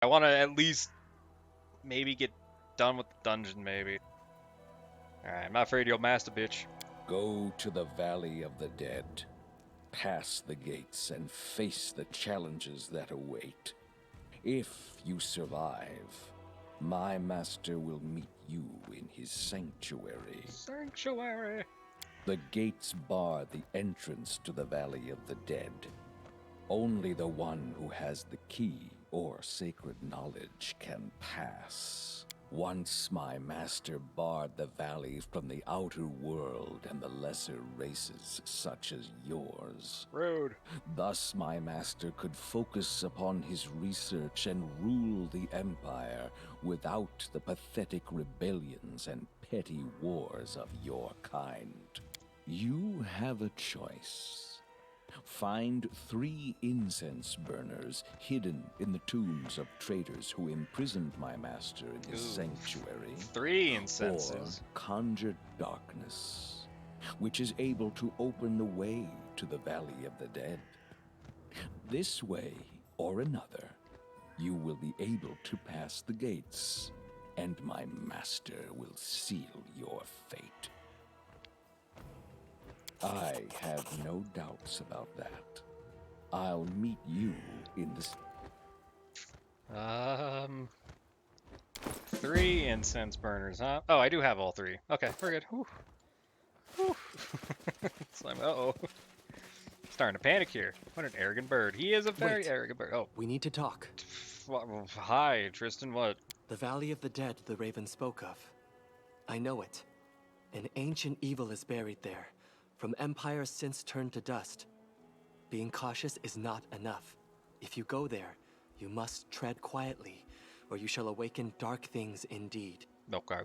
I want to at least maybe get done with the dungeon, maybe. Alright, I'm not afraid you'll master, bitch. Go to the Valley of the Dead. Pass the gates and face the challenges that await. If you survive, my master will meet you in his sanctuary. Sanctuary. The gates bar the entrance to the Valley of the Dead. Only the one who has the key or sacred knowledge can pass. Once my master barred the valley from the outer world and the lesser races such as yours. Rude. Thus my master could focus upon his research and rule the Empire without the pathetic rebellions and petty wars of your kind. You have a choice. Find 3 incense burners hidden in the tombs of traitors who imprisoned my master in his sanctuary. 3 incenses. Or conjure darkness, which is able to open the way to the Valley of the Dead. This way or another, you will be able to pass the gates, and my master will seal your fate. I have no doubts about that. I'll meet you in the... 3 incense burners, huh? Oh, I do have all 3. Okay, we're good. Whew. Whew. It's like, uh-oh. Starting to panic here. What an arrogant bird. He is a very arrogant bird. Oh. We need to talk. Hi, Tristan, what? The Valley of the Dead the Raven spoke of. I know it. An ancient evil is buried there, from empires since turned to dust. Being cautious is not enough. If you go there, you must tread quietly, or you shall awaken dark things indeed. Okay.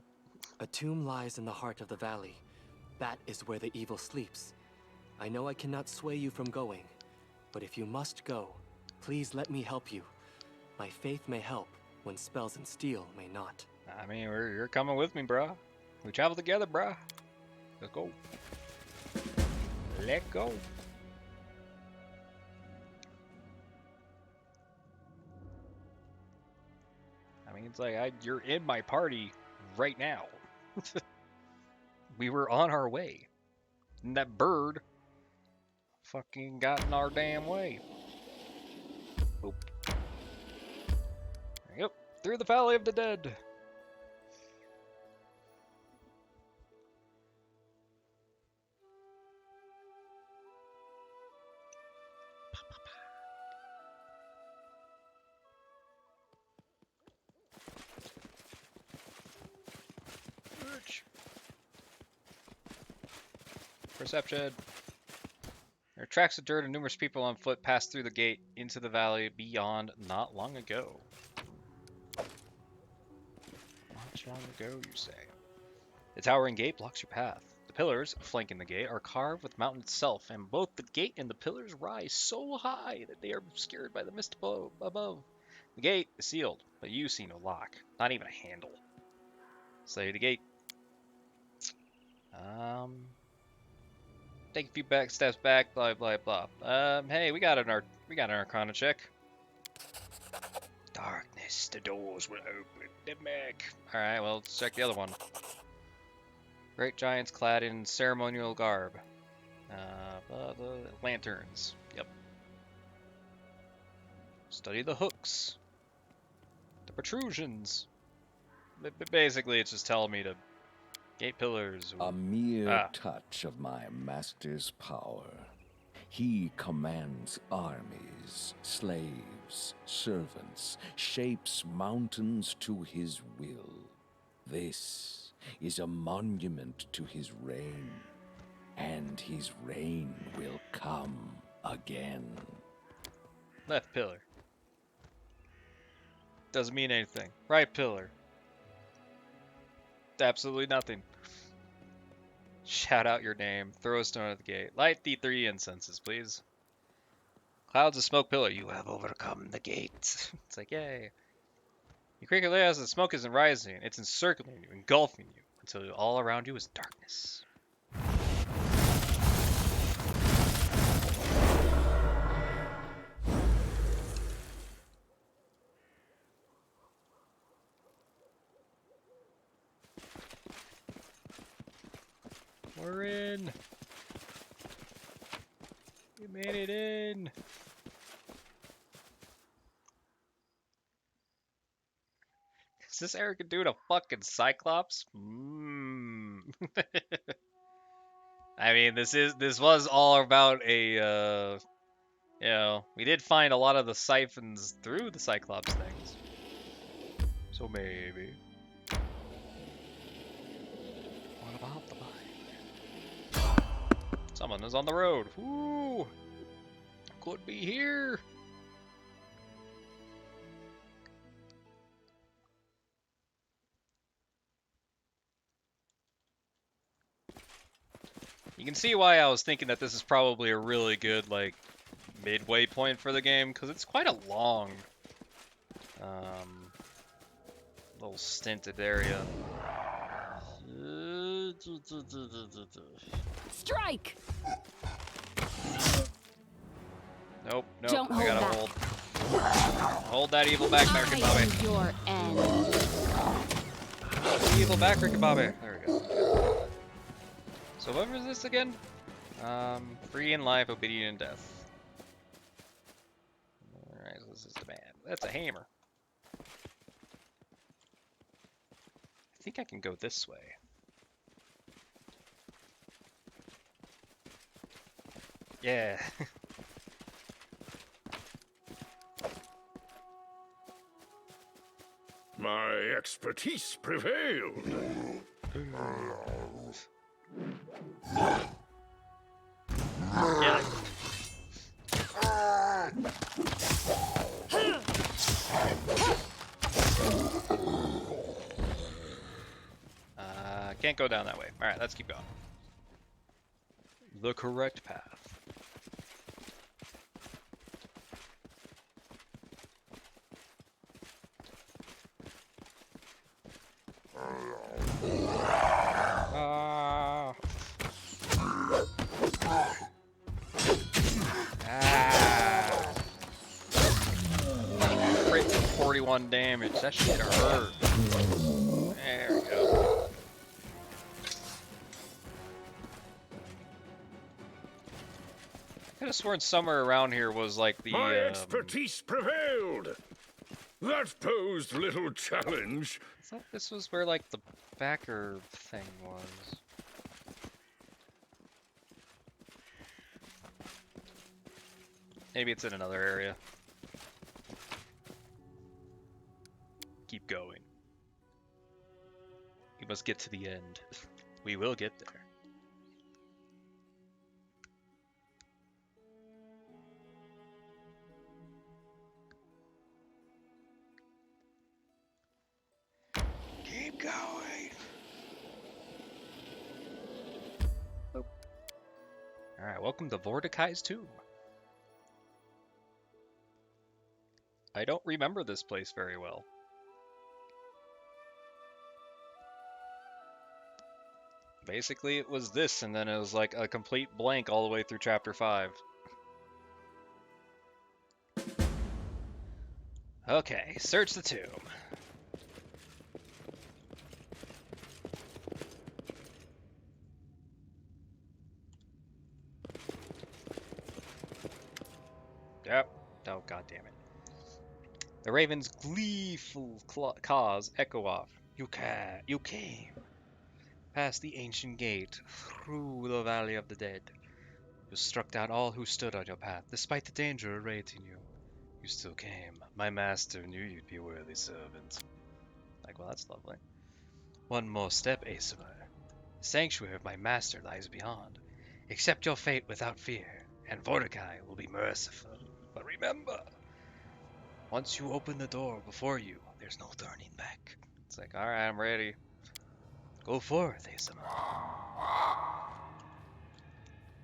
A tomb lies in the heart of the valley. That is where the evil sleeps. I know I cannot sway you from going, but if you must go, please let me help you. My faith may help when spells and steel may not. I mean, you're coming with me, bruh. We travel together, bruh. Let's go. Let go. I mean, it's like, you're in my party right now. We were on our way. And that bird fucking got in our damn way. Boop. Yep, through the Valley of the Dead. Perception. There are tracks of dirt and numerous people on foot passed through the gate into the valley beyond not long ago. Not long ago, you say. The towering gate blocks your path. The pillars flanking the gate are carved with the mountain itself, and both the gate and the pillars rise so high that they are obscured by the mist above. The gate is sealed, but you see no lock, not even a handle. Say the gate. Take a few steps back, blah blah blah. Hey, we got an Arcana check. Darkness, the doors will open. The back. All right, well, let's check the other one. Great giants clad in ceremonial garb. The lanterns. Yep. Study the hooks. The protrusions. Basically, it's just telling me to gate pillars. A mere touch of my master's power. He commands armies, slaves, servants, shapes mountains to his will. This is a monument to his reign, and his reign will come again. Left pillar. Doesn't mean anything. Right pillar. Absolutely nothing. Shout out your name. Throw a stone at the gate. Light the 3 incenses, please. Clouds of smoke pillar. You have overcome the gate. It's like, yay. You quickly realize the smoke isn't rising. It's encircling you, engulfing you, until all around you is darkness. We're in. We made it in. Is this Eric doing a fucking Cyclops? I mean, this was all about a you know, we did find a lot of the siphons through the Cyclops things. So maybe. What about the bike? Someone is on the road. Woo! Could be here. You can see why I was thinking that this is probably a really good, like, midway point for the game, because it's quite a long, little stinted area. Strike! Nope, nope, Don't I gotta hold hold that evil back, Ricky Bobby. I am your end. Hold the evil back, Ricky Bobby. There we go. So what was this again? Free in life, obedient in death. Alright, so this is demand. That's a hammer. I think I can go this way. Yeah. My expertise prevailed. Yeah. Can't go down that way. Alright, let's keep going. The correct path. Ah. Ah. Crit for 41 damage. That shit hurt. There we go. I could have sworn somewhere around here was like the. My expertise prevailed. That posed little challenge. I thought this was where like the backer thing was. Maybe it's in another area. Keep going. We must get to the end. We will get there. Keep going. Oh. Alright, welcome to Vordicai's tomb. I don't remember this place very well. Basically, it was this, and then it was like a complete blank all the way through chapter 5. Okay, search the tomb. Yep. Oh, god damn it. The raven's gleeful caws echo off. You came. Past the ancient gate, through the valley of the dead. You struck down all who stood on your path, despite the danger awaiting you. You still came. My master knew you'd be a worthy servant. Like, well, that's lovely. One more step, Aesima. The sanctuary of my master lies beyond. Accept your fate without fear, and Vordicai will be merciful. But remember, once you open the door before you, there's no turning back. It's like, alright, I'm ready. Go forth, Aesima.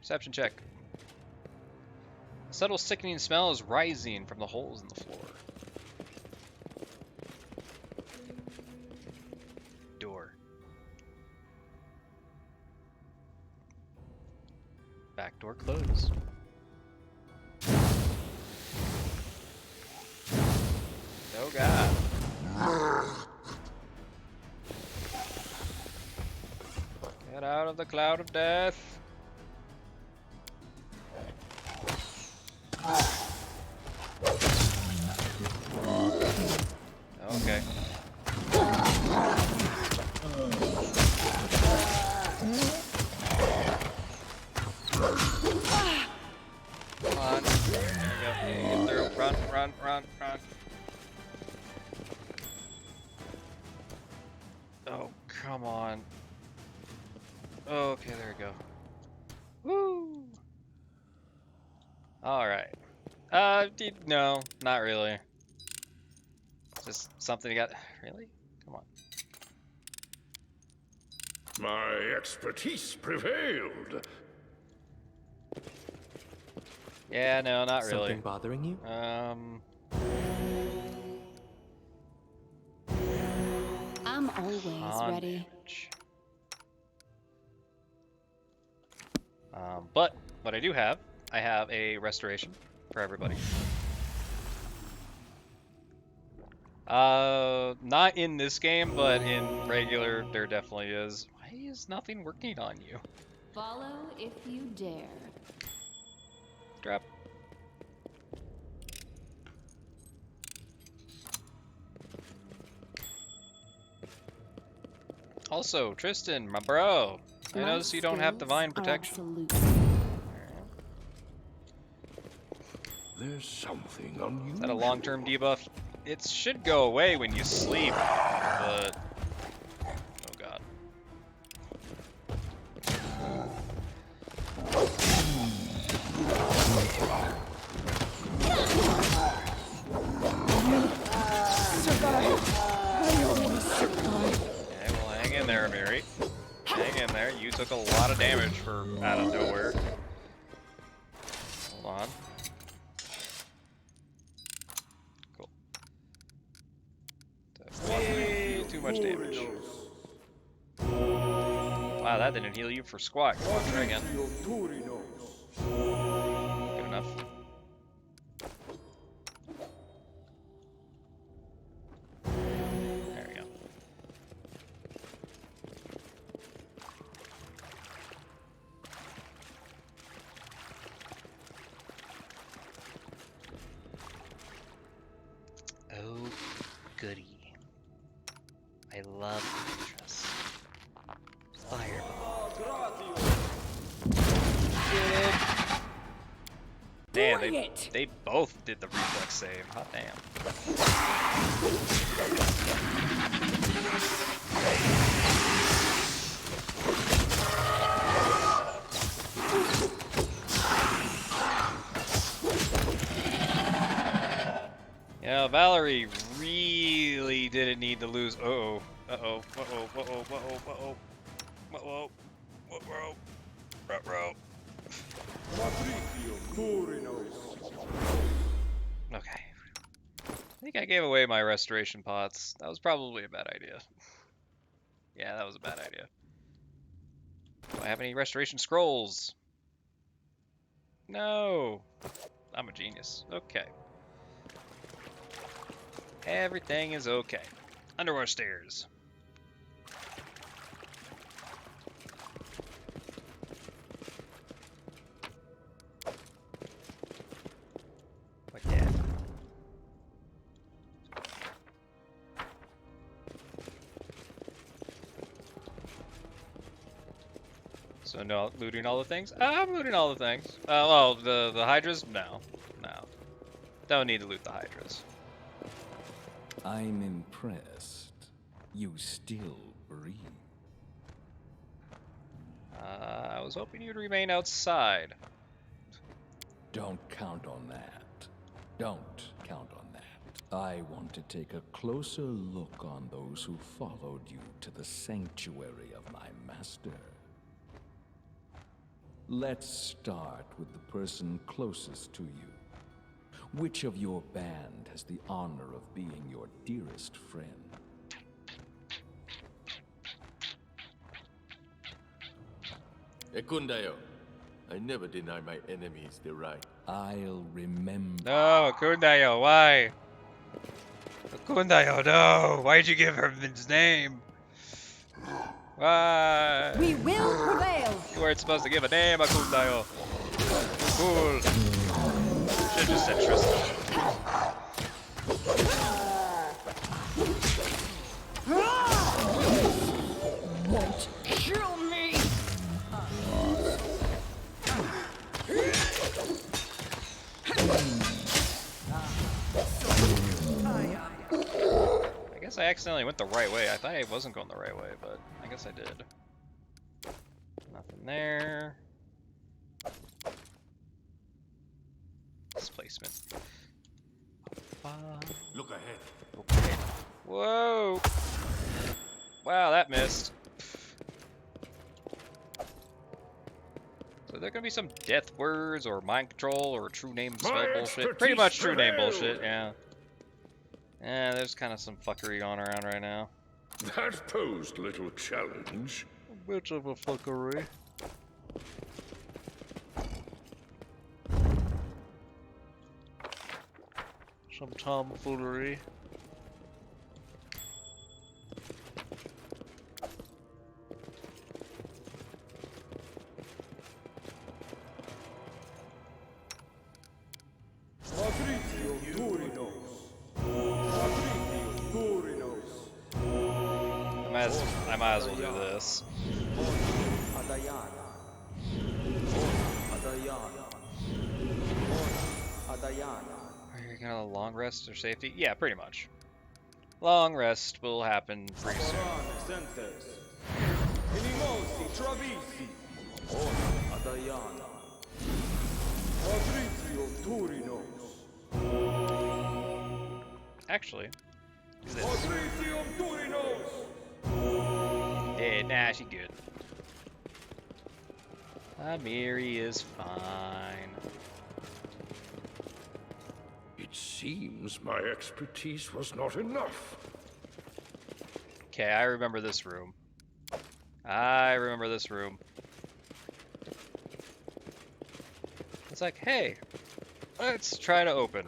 Perception check. A subtle sickening smell is rising from the holes in the floor. Door. Back door closed. Oh god. Get out of the cloud of death. Okay. Come on. There we go. Get through. Run, run, run, run. Oh, come on. Okay, there we go. Woo! Alright. No, not really. Just something you got. Really? Come on. My expertise prevailed. Yeah, no, not really. Something bothering you? I'm always On ready. damage. But what I do have, I have a restoration for everybody. Not in this game, but in regular, there definitely is. Why is nothing working on you? Follow if you dare. Drop. Also, Tristan, my bro, I My noticed you don't have skills divine are protection. absolute. There's something unusual. Is that a long-term debuff? It should go away when you sleep, but oh god. Okay, well, hang in there, Mary. Hang in there. You took a lot of damage for out of nowhere. Hold on. Cool. Took way too much damage. Wow, that didn't heal you for squat. Come on, try again. Good enough. There we go. Oh, goody. I love Beatrice. Fireball. Damn, they both did the reflex save. Hot damn. You know, Valerie really didn't need to lose. Uh-oh. Uh-oh. Uh-oh. Uh-oh. Uh-oh. Uh-oh. Uh-oh. Uh-oh. Uh-oh. Okay. I think I gave away my restoration pots. That was probably a bad idea. Yeah, that was a bad idea. Do I have any restoration scrolls? No. I'm a genius. Okay. Everything is okay. Underwater stairs. Like that. So no looting all the things? I'm looting all the things. Well, the hydras? No. No. Don't need to loot the hydras. I'm impressed. You still breathe. I was hoping you'd remain outside. Don't count on that. Don't count on that. I want to take a closer look on those who followed you to the sanctuary of my master. Let's start with the person closest to you. Which of your band has the honor of being your dearest friend? Ekundayo, I never deny my enemies the right. I'll remember. No, Kundayo, why? Kundayo, no! Why'd you give her his name? Why? We will prevail. You weren't supposed to give a damn, Akutayo. Cool. Should've just said Tristan. Won't kill me. I guess I accidentally went the right way. I thought I wasn't going the right way, but I guess I did. Nothing there. Displacement. Look ahead. Okay. Whoa! Wow, that missed. So there gonna be some death words or mind control or true name spell bullshit. Pretty much true name bullshit, yeah. Yeah, there's kind of some fuckery going around right now. That posed little challenge. A bit of a fuckery. Some tomfoolery. I might as well do this. Are you gonna long rest or safety? Yeah, pretty much. Long rest will happen pretty soon. Actually, do this. Yeah, nah, she good. Miri is fine. It seems my expertise was not enough. Okay, I remember this room. I remember this room. It's like, hey, let's try to open.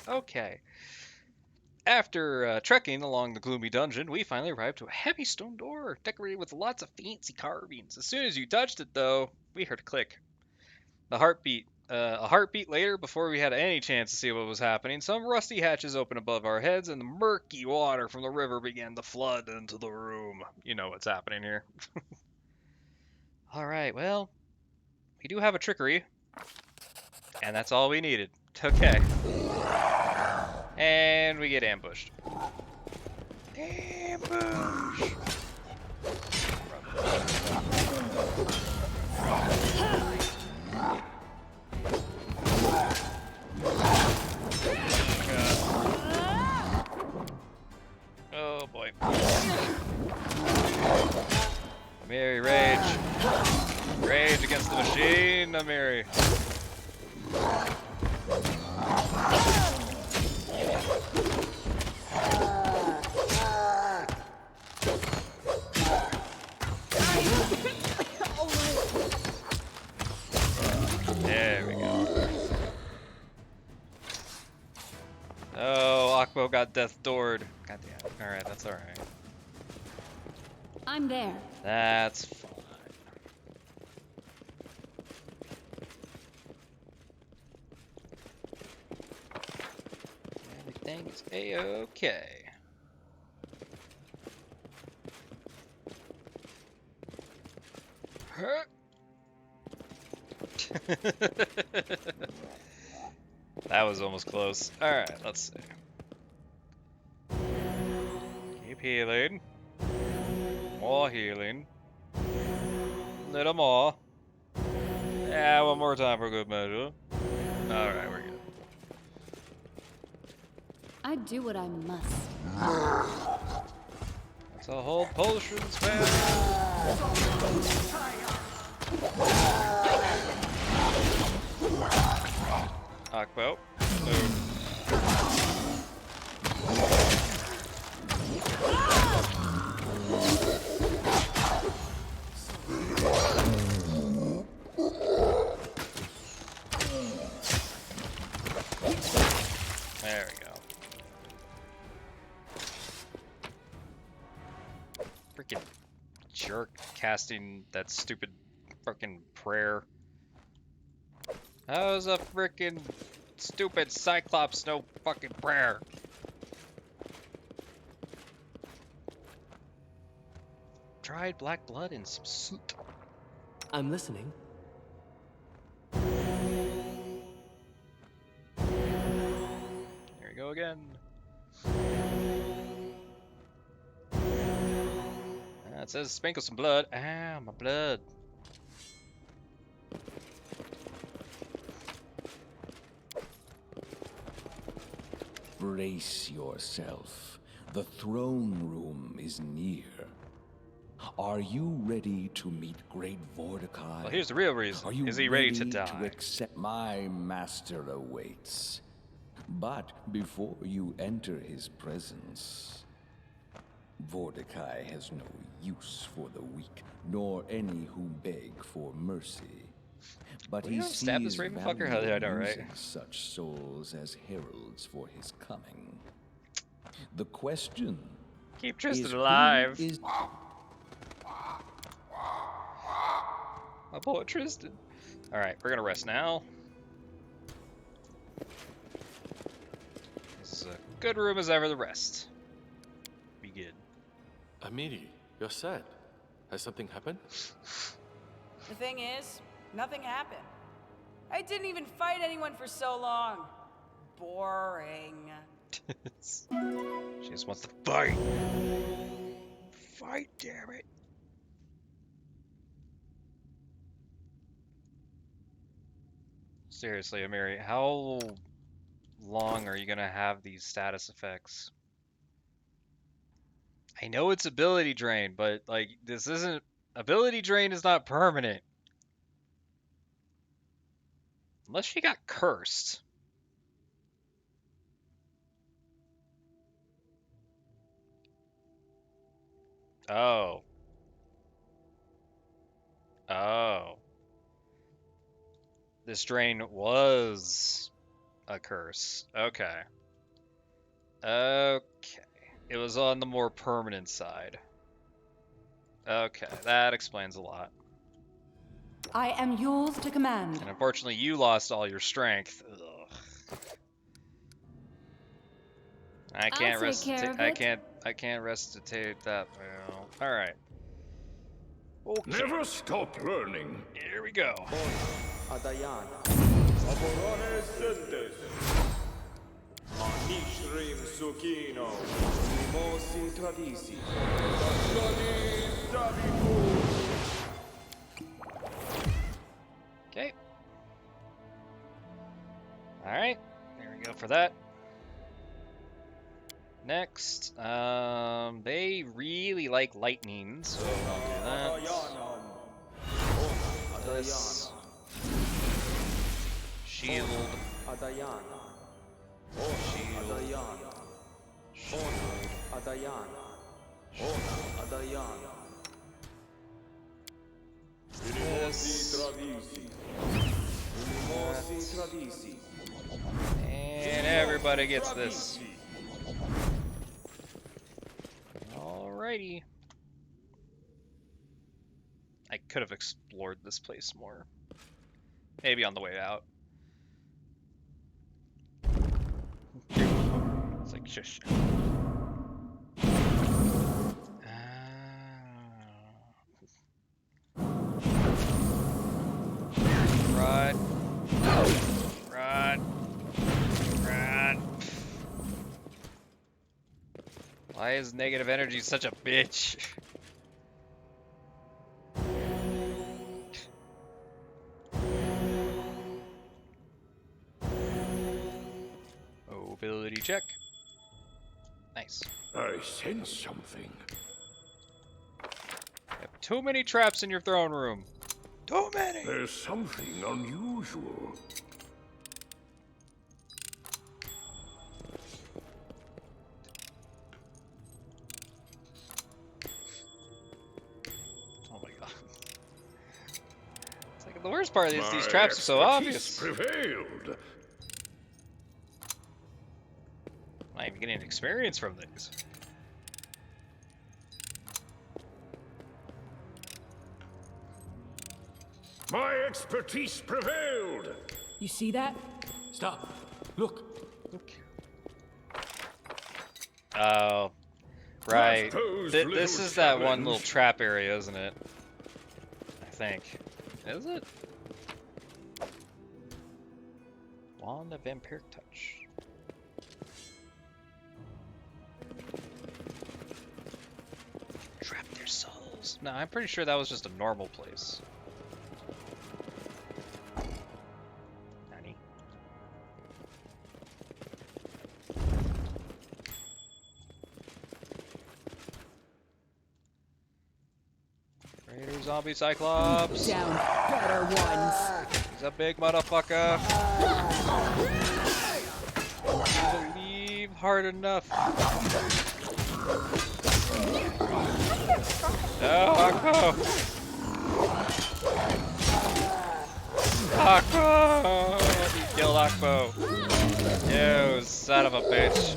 Okay. After trekking along the gloomy dungeon, we finally arrived to a heavy stone door, decorated with lots of fancy carvings. As soon as you touched it, though, we heard a click. A heartbeat later, before we had any chance to see what was happening, some rusty hatches opened above our heads, and the murky water from the river began to flood into the room. You know what's happening here. Alright, well, we do have a trickery, and that's all we needed. Okay. And we get ambushed. Ambush! Oh boy. Mary, rage. Rage against the machine, Mary. There we go. Oh, Akbo got death doored. God damn. Alright, that's alright. I'm there. That's fine. Everything is a-okay. Huh? That was almost close. Alright, let's see. Keep healing. More healing. Little more. Yeah, one more time for good measure. Alright, we're good. I do what I must. That's a whole potions, man. Akbo. Move. There we go. Freaking jerk casting that stupid frickin' prayer. How's a frickin' stupid Cyclops no fucking prayer? Dried black blood and some soot. I'm listening. Here we go again. It says sprinkle some blood. Ah, my blood. Brace yourself. The throne room is near. Are you ready to meet Great Vordicai? Well, here's the real reason. Are you Is he ready to die? to accept my master awaits? But before you enter his presence, Vordicai has no use for the weak, nor any who beg for mercy. But Will he you not stab this sees raven value fucker? Yeah, I know, in right? using such souls as heralds for his coming. The question Keep Tristan is, alive. who is My boy Tristan. Alright, we're gonna rest now. This is a good room as ever, the rest. Be good. Amiri, you're sad. Has something happened? The thing is, nothing happened. I didn't even fight anyone for so long. Boring. She just wants to fight. Fight, damn it. Seriously, Amiri, how long are you gonna have these status effects? I know it's ability drain, but like this isn't ability drain is not permanent. Unless she got cursed. Oh. Oh. This drain was a curse. Okay. Okay. It was on the more permanent side. Okay, that explains a lot. I am yours to command. And unfortunately, you lost all your strength. Ugh. I can't I'll take care of I it. can't recitate that well. All right. Okay. Never stop learning. Here we go. Okay. All right. There we go for that. Next, they really like lightning, so I'll do that. This shield. And everybody gets this. Alrighty. I could have explored this place more. Maybe on the way out. It's like shush. Run. Run. Run. Why is negative energy such a bitch? Ability check. Nice. I sense something. You have too many traps in your throne room. Too many! There's something unusual. Oh my god. It's like the worst part is these My traps are so obvious. prevailed. I'm not even getting experience from these. My expertise prevailed! You see that? Stop! Look! Oh, right. posed This little is that one challenge. little trap area, isn't it? I think. Is it? Wand of Vampiric Touch. Trap their souls. No, I'm pretty sure that was just a normal place. Nani? Raider Zombie Cyclops. Down better ones. He's a big motherfucker. Believe hard enough. No, Akko! Akko! He killed Akko. You son of a bitch.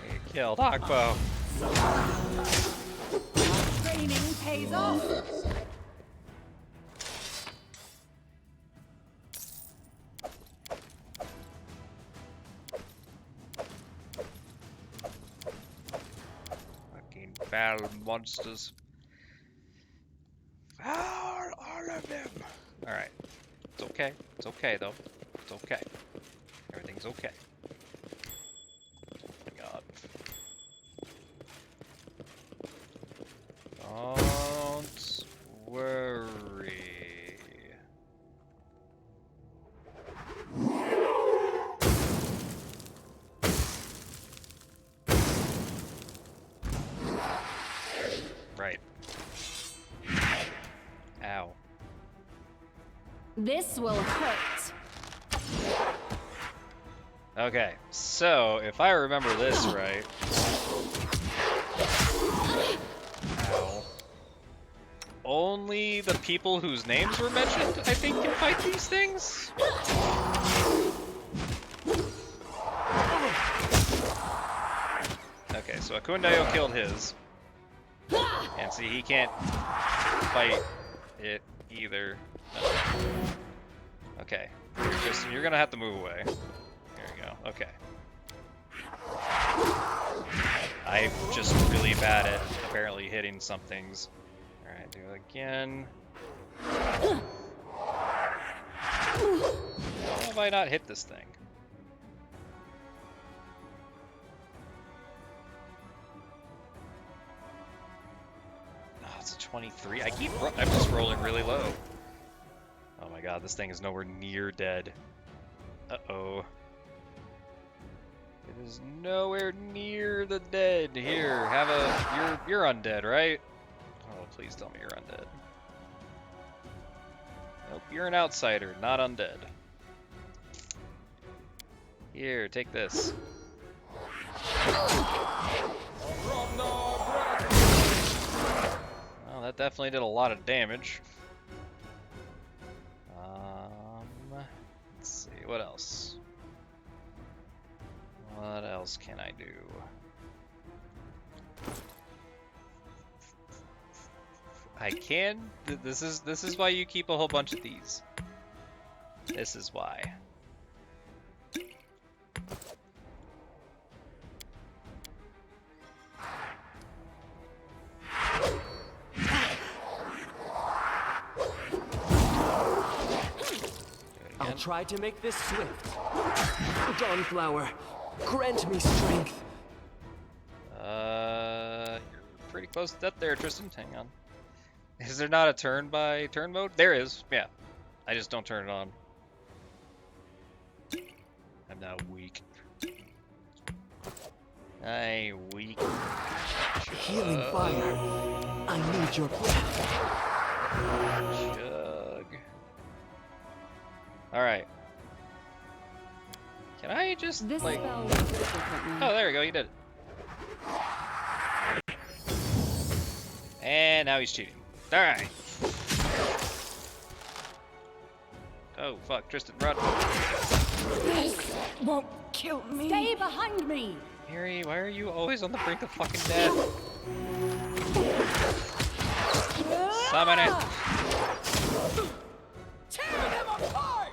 He killed Akko. Training pays off. Fucking foul monsters. Foul, all of them. Alright. It's okay. It's okay, though. It's okay. Everything's okay. Oh my god. Don't worry. Right. Ow. This will hurt. Okay, so if I remember this right. Ow. Only the people whose names were mentioned, I think, can fight these things? Okay, so Akundayo killed his. And see, he can't fight it either. No. Okay, you're gonna have to move away. There we go, okay. I'm just really bad at apparently hitting some things. Alright, do it again. How have I not hit this thing? Oh, it's a 23. I'm just rolling really low. Oh my god, this thing is nowhere near dead. Uh-oh. It is nowhere near the dead. Here, have a... You're undead, right? Oh, please tell me you're undead. Nope, you're an outsider, not undead. Here, take this. Well, that definitely did a lot of damage. Let's see, what else? What else can I do? I can. This is why you keep a whole bunch of these. This is why. I'll try to make this swift. Dawnflower, grant me strength. You're pretty close to death there, Tristan. Hang on. Is there not a turn by turn mode? There is, yeah. I just don't turn it on. I'm now weak. I'm weak. Healing fire. I need your breath. Chug. Alright. Can I just, This like... spell works differently. Oh, there we go, you did it. And now he's cheating. Alright. Oh, fuck, Tristan, run. This won't kill me. Stay behind me. Miri, why are you always on the brink of fucking death? Summon it! Tear them apart!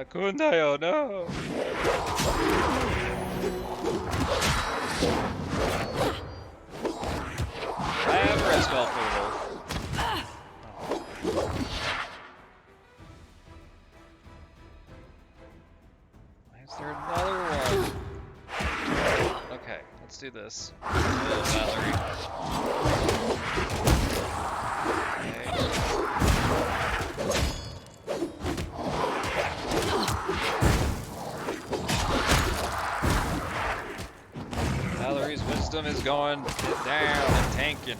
Kundayo, no! I have a red spell for the wolf. Why is there another one? Okay, let's do this. Valerie. Valerie's wisdom is going down and tanking.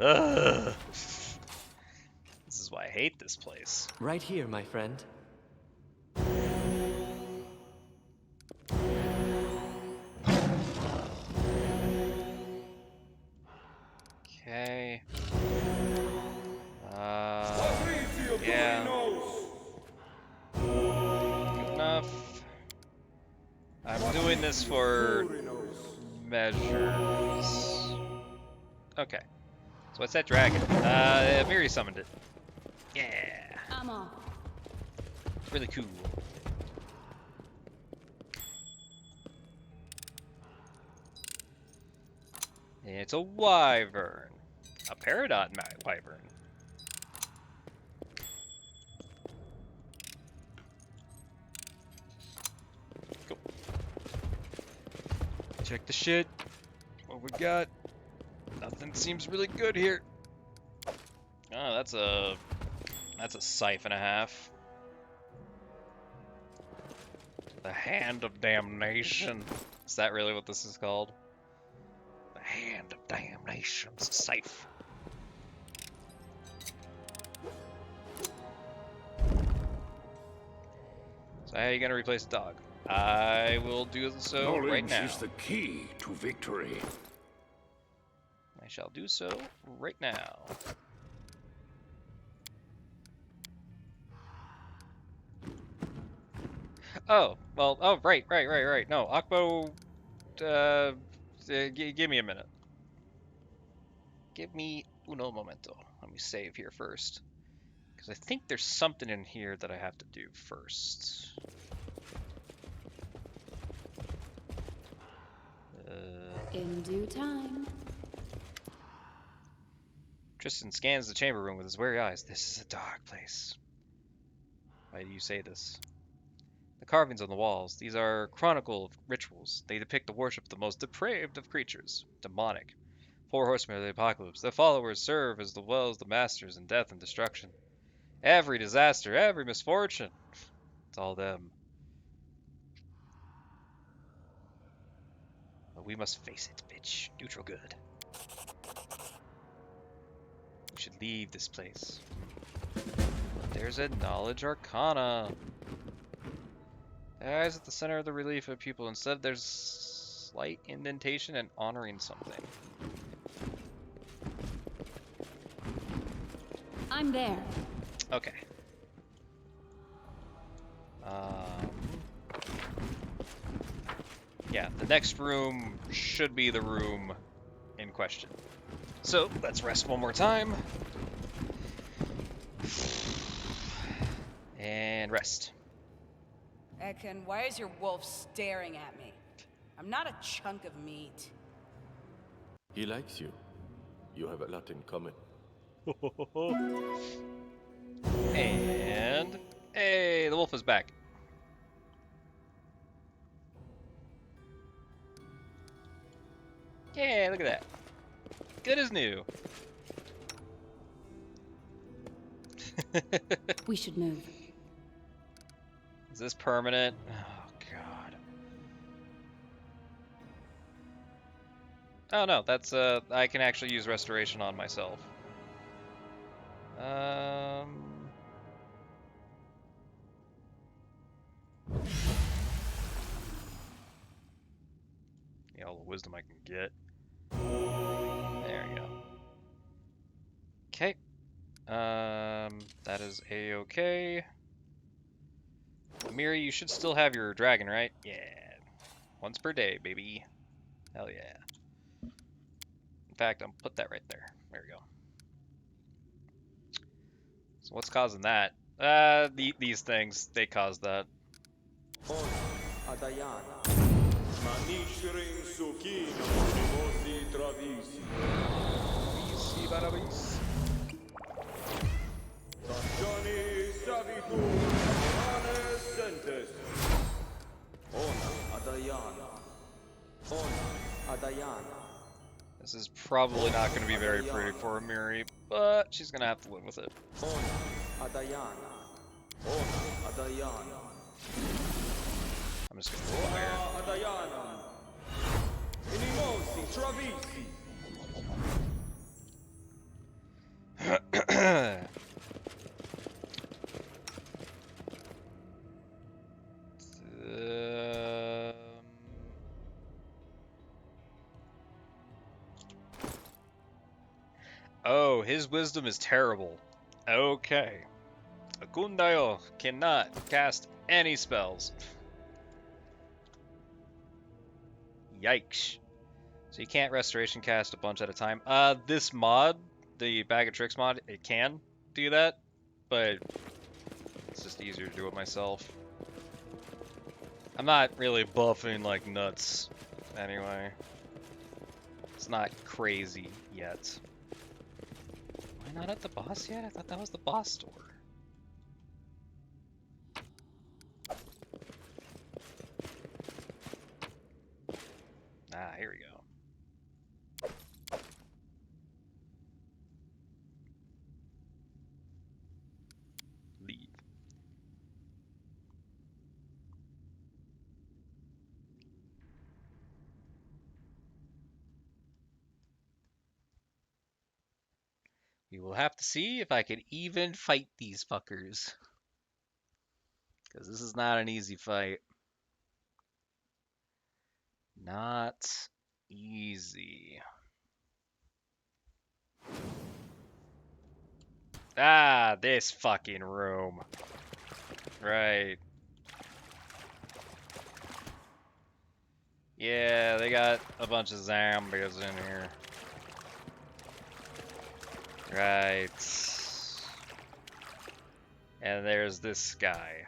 Ugh. This is why I hate this place. Right here, my friend. Okay. Yeah. Good enough. I'm doing this for measures. Okay. So what's that dragon? Miri summoned it. Yeah. I'm off. Really cool. It's a wyvern. A peridot wyvern. Go. Check the shit. What we got? Nothing seems really good here. Oh, that's a scythe and a half. The Hand of Damnation. Is that really what this is called? The Hand of Damnation. It's a scythe. So how are you gonna replace the dog? I will do so right Knowledge now. is the key to victory. I shall do so right now. Oh, well, oh, right. No, Akbo, give me a minute. Give me uno momento. Let me save here first. Because I think there's something in here that I have to do first. In due time. Tristan scans the chamber room with his wary eyes. This is a dark place. Why do you say this? The carvings on the walls. These are chronicle rituals. They depict the worship of the most depraved of creatures. Demonic. 4 horsemen of the apocalypse. Their followers serve as well as the masters in death and destruction. Every disaster, every misfortune. It's all them. But we must face it, bitch. Neutral good. We should leave this place. There's a knowledge arcana. The eyes at the center of the relief of people. Instead, there's slight indentation and honoring something. I'm there. Okay. Yeah, the next room should be the room in question. So, let's rest one more time. And rest. Ekin, why is your wolf staring at me? I'm not a chunk of meat. He likes you. You have a lot in common. And hey, the wolf is back. Yeah, look at that. Good as new. We should move. Is this permanent? Oh god. Oh no, that's I can actually use restoration on myself. Yeah, all the wisdom I can get. There we go. Okay. That is a-okay. Miri, you should still have your dragon, right? Yeah. Once per day, baby. Hell yeah. In fact, I'll put that right there. There we go. So what's causing that? These things, they cause that. This is probably not going to be very pretty for Miri, but she's going to have to live with it. I'm just going to go here. Oh, his wisdom is terrible. Okay. Akundayo cannot cast any spells. Yikes. So you can't restoration cast a bunch at a time. This mod, the Bag of Tricks mod, it can do that, but it's just easier to do it myself. I'm not really buffing like nuts anyway. It's not crazy yet. Am I not at the boss yet? I thought that was the boss door. Ah, here we go. Leave. We will have to see if I can even fight these fuckers. Because this is not an easy fight. Not easy. Ah, this fucking room. Right. Yeah, they got a bunch of zombies in here. Right. And there's this guy.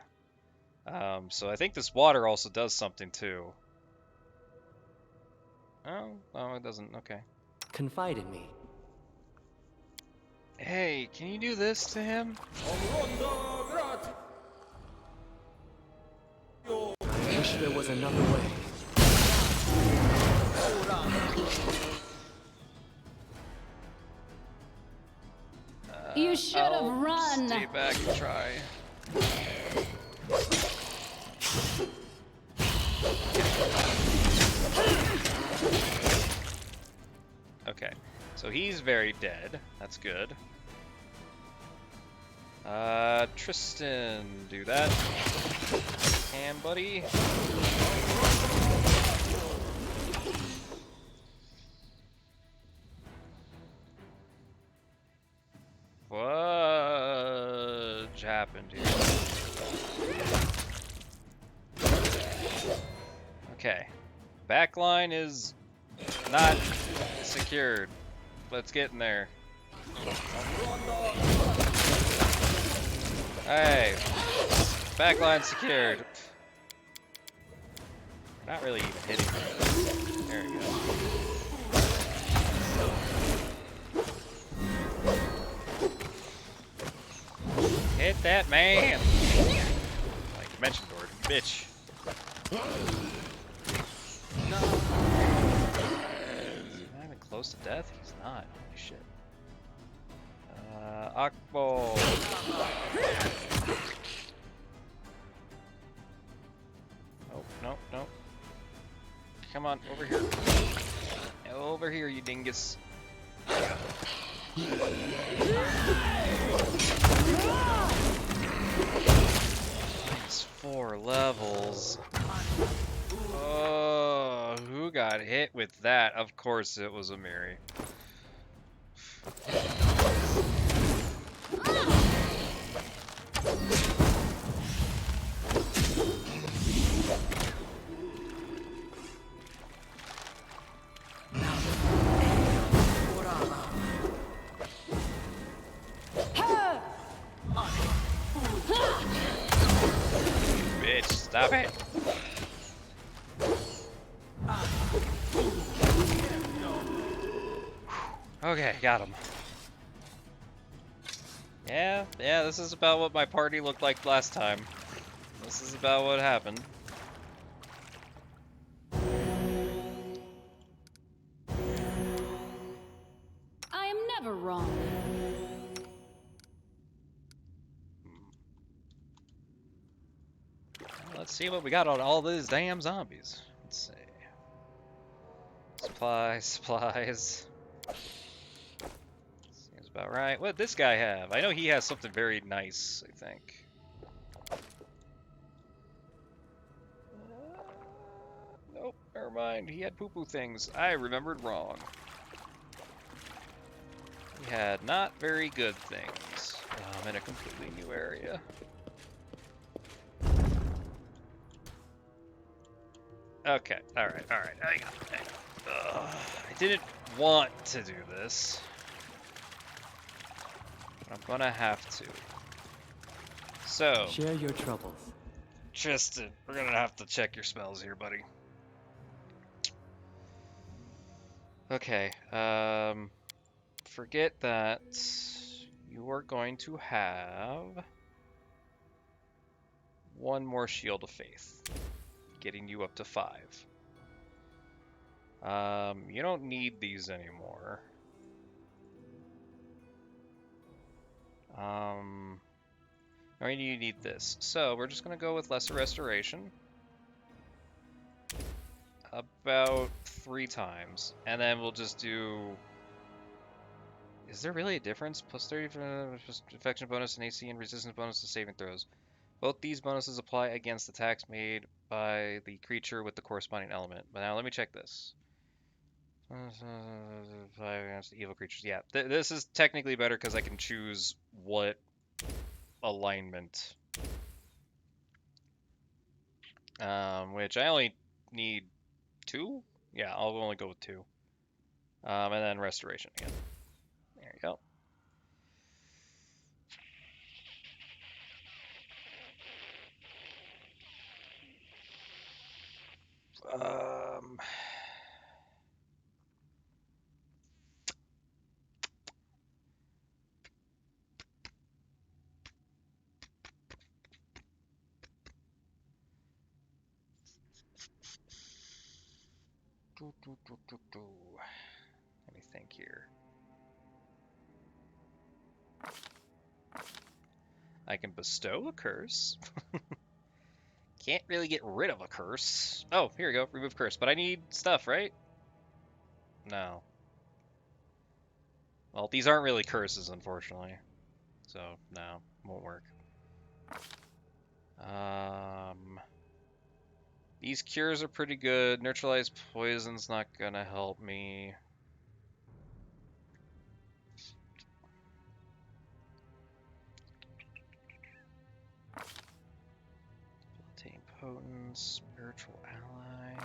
So I think this water also does something too. Oh, it doesn't. Okay. Confide in me. Hey, can you do this to him? Wish there was another way. You should have run. Stay back and try. Okay, so he's very dead. That's good. Tristan, do that. Can, buddy. What happened here? Okay. Backline is not secured. Let's get in there. Hey. Backline secured. Not really even hitting me. There we go. Hit that man! Like you mentioned, Gordon. Bitch. No. Is he not even close to death? He's not. Holy shit. Akbo. on, over here. Over here, you dingus. Minus 4 levels. Oh, who got hit with that? Of course it was a Miri. Bitch, stop it! Okay, got him. Yeah, this is about what my party looked like last time. This is about what happened. I am never wrong. Let's see what we got on all these damn zombies. Let's see. Supplies. Seems about right. What did this guy have? I know he has something very nice, I think. Nope, never mind. He had poo-poo things. I remembered wrong. He had not very good things. I'm in a completely new area. Okay, alright. Hang on. I didn't want to do this. But I'm gonna have to. So, Share your troubles. Tristan, we're gonna have to check your spells here, buddy. Okay, forget that you are going to have one more Shield of Faith, getting you up to 5. You don't need these anymore. Or you need this. So we're just gonna go with Lesser Restoration. About 3 times. And then we'll just do... Is there really a difference? Plus 30 for infection bonus and AC and resistance bonus to saving throws. Both these bonuses apply against attacks made by the creature with the corresponding element. But now let me check this. Against evil creatures. Yeah, this is technically better because I can choose what alignment. Which I only need 2? Yeah, I'll only go with 2. And then restoration again. There you go. Let me think here. I can bestow a curse. Can't really get rid of a curse. Oh, here we go. Remove curse. But I need stuff, right? No. Well, these aren't really curses, unfortunately. So, no. Won't work. These cures are pretty good. Neutralize poison's not gonna help me. Debilitating potent, spiritual ally.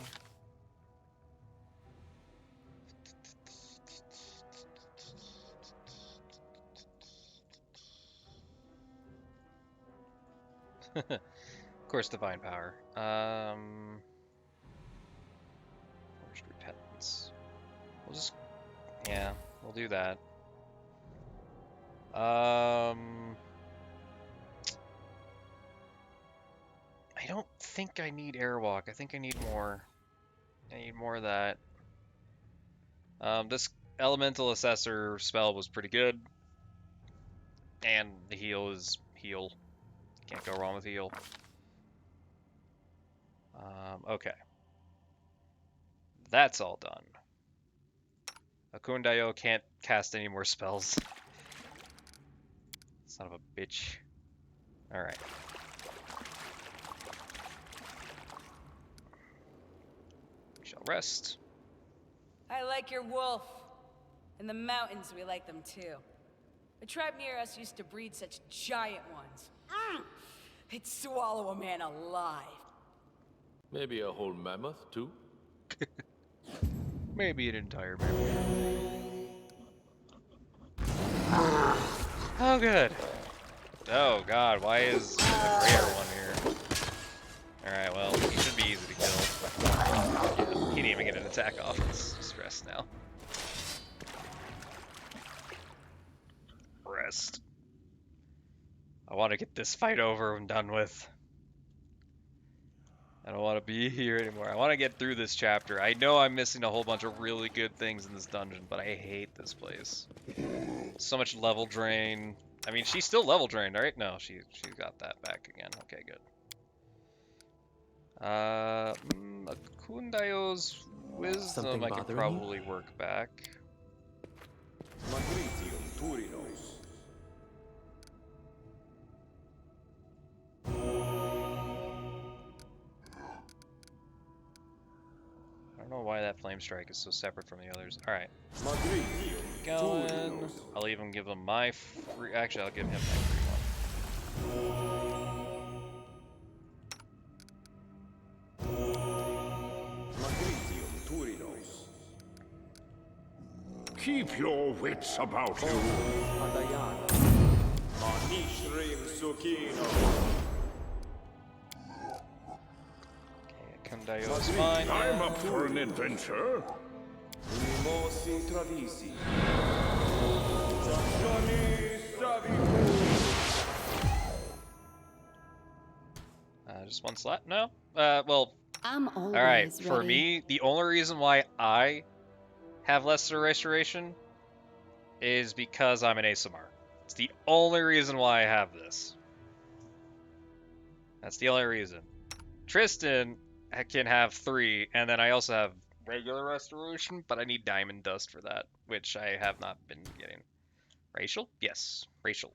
Of course, divine power. Forged repentance. We'll just, yeah, we'll do that. I don't think I need airwalk. I think I need more. I need more of that. This elemental assessor spell was pretty good, and the heal is heal. Can't go wrong with heal. Okay. That's all done. Akundayo can't cast any more spells. Son of a bitch. Alright. We shall rest. I like your wolf. In the mountains, we like them too. A tribe near us used to breed such giant ones. They'd swallow a man alive. Maybe a whole mammoth, too? Maybe an entire mammoth. Oh, good. Oh, God, why is a rare one here? Alright, well, he should be easy to kill. Yeah, he didn't even get an attack off. It's stress now. Rest. I want to get this fight over and done with. I don't want to be here anymore. I want to get through this chapter. I know I'm missing a whole bunch of really good things in this dungeon, but I hate this place. So much level drain. I mean, she's still level drained, right? No, she got that back again. Okay, good. Akundayo's wisdom Something I could bothering probably work back. I don't know why that flame strike is so separate from the others. Alright. Going. I'll even give him my free. Actually, I'll give him my free Keep your wits about you. Okay, Akundayo's fine. I'm up for an adventure. Just one slot? No? Well, I'm always alright. ready. For me, the only reason why I have lesser restoration is because I'm an ASMR. It's the only reason why I have this. That's the only reason. Tristan can have 3, and then I also have regular restoration, but I need diamond dust for that, which I have not been getting. Racial? Yes, racial.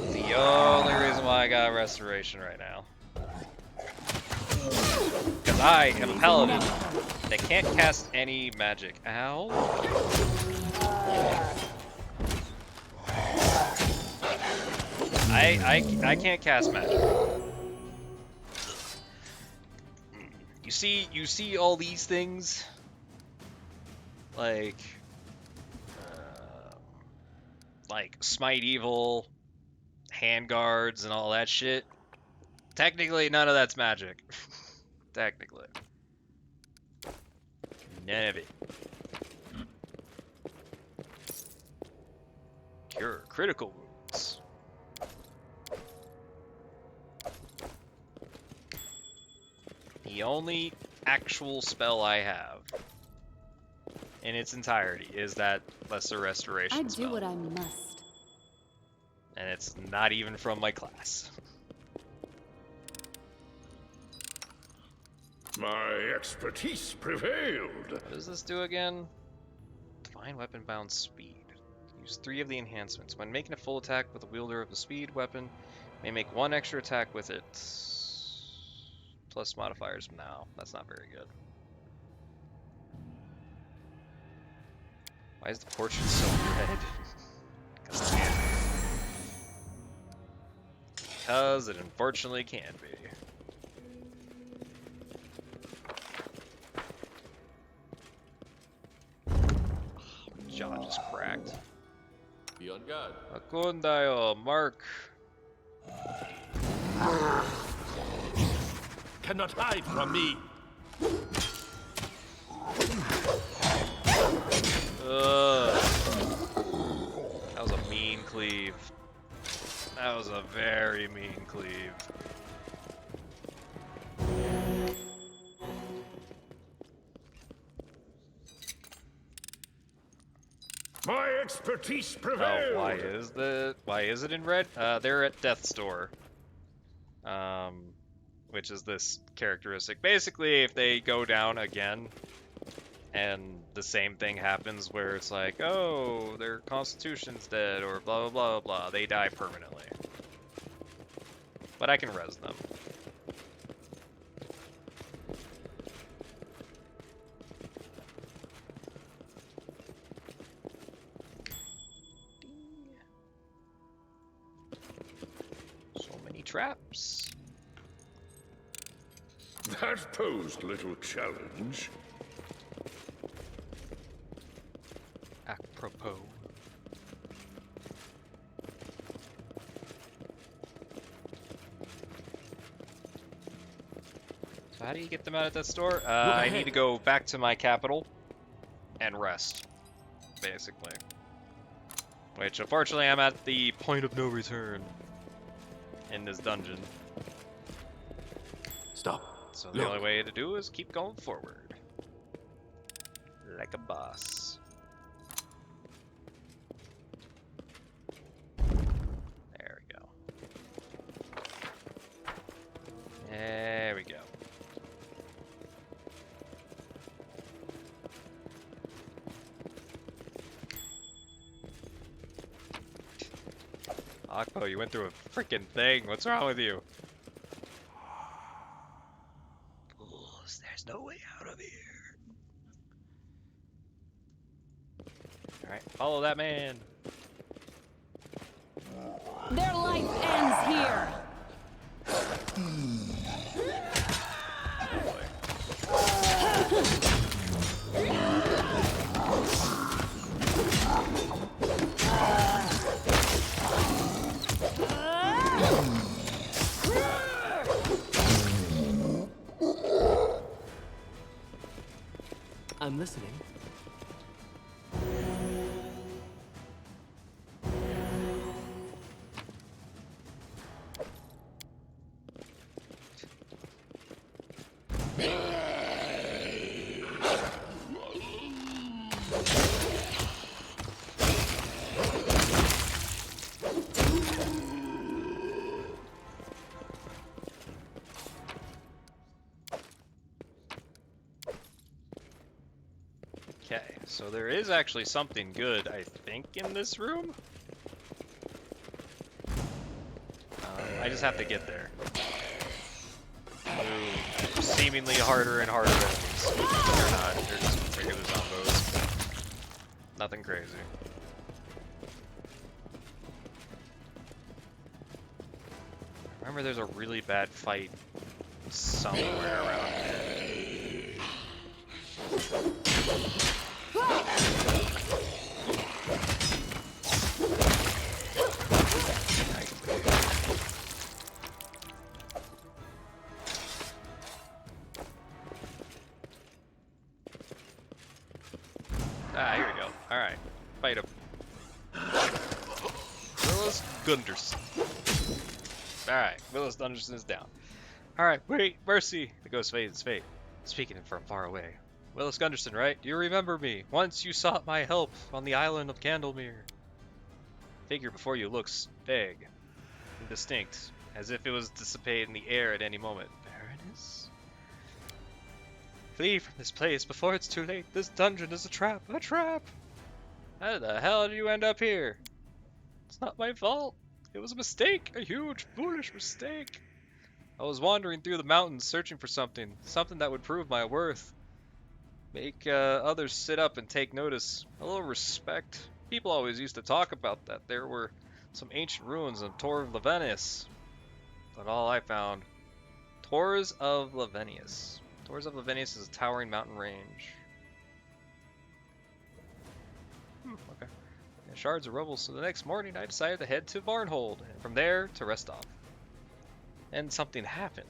The only reason why I got restoration right now. Because I am a paladin that can't cast any magic. Ow. I can't cast magic. You see all these things? Like Smite Evil, Handguards, and all that shit. Technically, none of that's magic. Technically. None of it. Cure critical wounds. The only actual spell I have in its entirety is that lesser restoration I spell. do what I must. And it's not even from my class. My expertise prevailed. What does this do again? Divine Weapon Bound Speed. Use 3 of the enhancements. When making a full attack with the wielder of the speed weapon, may make 1 extra attack with it. Plus modifiers. No, that's not very good. Why is the portrait so red? Because it unfortunately can be. My jaw just cracked. Be on guard. Akundayo, Mark. Cannot hide from me. Ugh. That was a mean cleave. That was a very mean cleave. My expertise prevailed. Oh, why is it in red? They're at death's door. which is this characteristic. Basically, if they go down again, and the same thing happens where it's like, oh, their constitution's dead, or blah, blah, blah, blah, they die permanently. But I can res them. So many traps. That posed little challenge. Apropos. So how do you get them out at that store? I need to go back to my capital and rest, basically. Which, unfortunately, I'm at the point of no return in this dungeon. Stop. So the only way to do is keep going forward. Like a boss. There we go. There we go. Akpo, you went through a freaking thing. What's wrong with you? Fools, there's no way out of here. Alright, follow that man. Their life ends here. I'm listening. Okay, so there is actually something good, I think, in this room. I just have to get there. Through seemingly harder and harder enemies. They're not, they're just regular zombos. Nothing crazy. Remember, there's a really bad fight somewhere around here. Ah, here we go. Alright. Fight him. Willis Gunderson. Alright, Willis Gunderson is down. Alright, wait, mercy! The ghost fades, fate. Speaking from far away. Willis Gunderson, right? Do you remember me? Once you sought my help on the island of Candlemere. Figure before you looks vague, indistinct, as if it was dissipated in the air at any moment. Baroness? Flee from this place before it's too late. This dungeon is a trap. A trap! How the hell did you end up here? It's not my fault. It was a mistake. A huge, foolish mistake. I was wandering through the mountains searching for something. Something that would prove my worth. Make others sit up and take notice. A little respect. People always used to talk about that. There were some ancient ruins on Tor of Levenius. But all I found. Tors of Levenius. Tors of Levenius is a towering mountain range. Okay. Yeah, shards of rubble. So the next morning I decided to head to Barnhold. And from there to Restov. And something happened.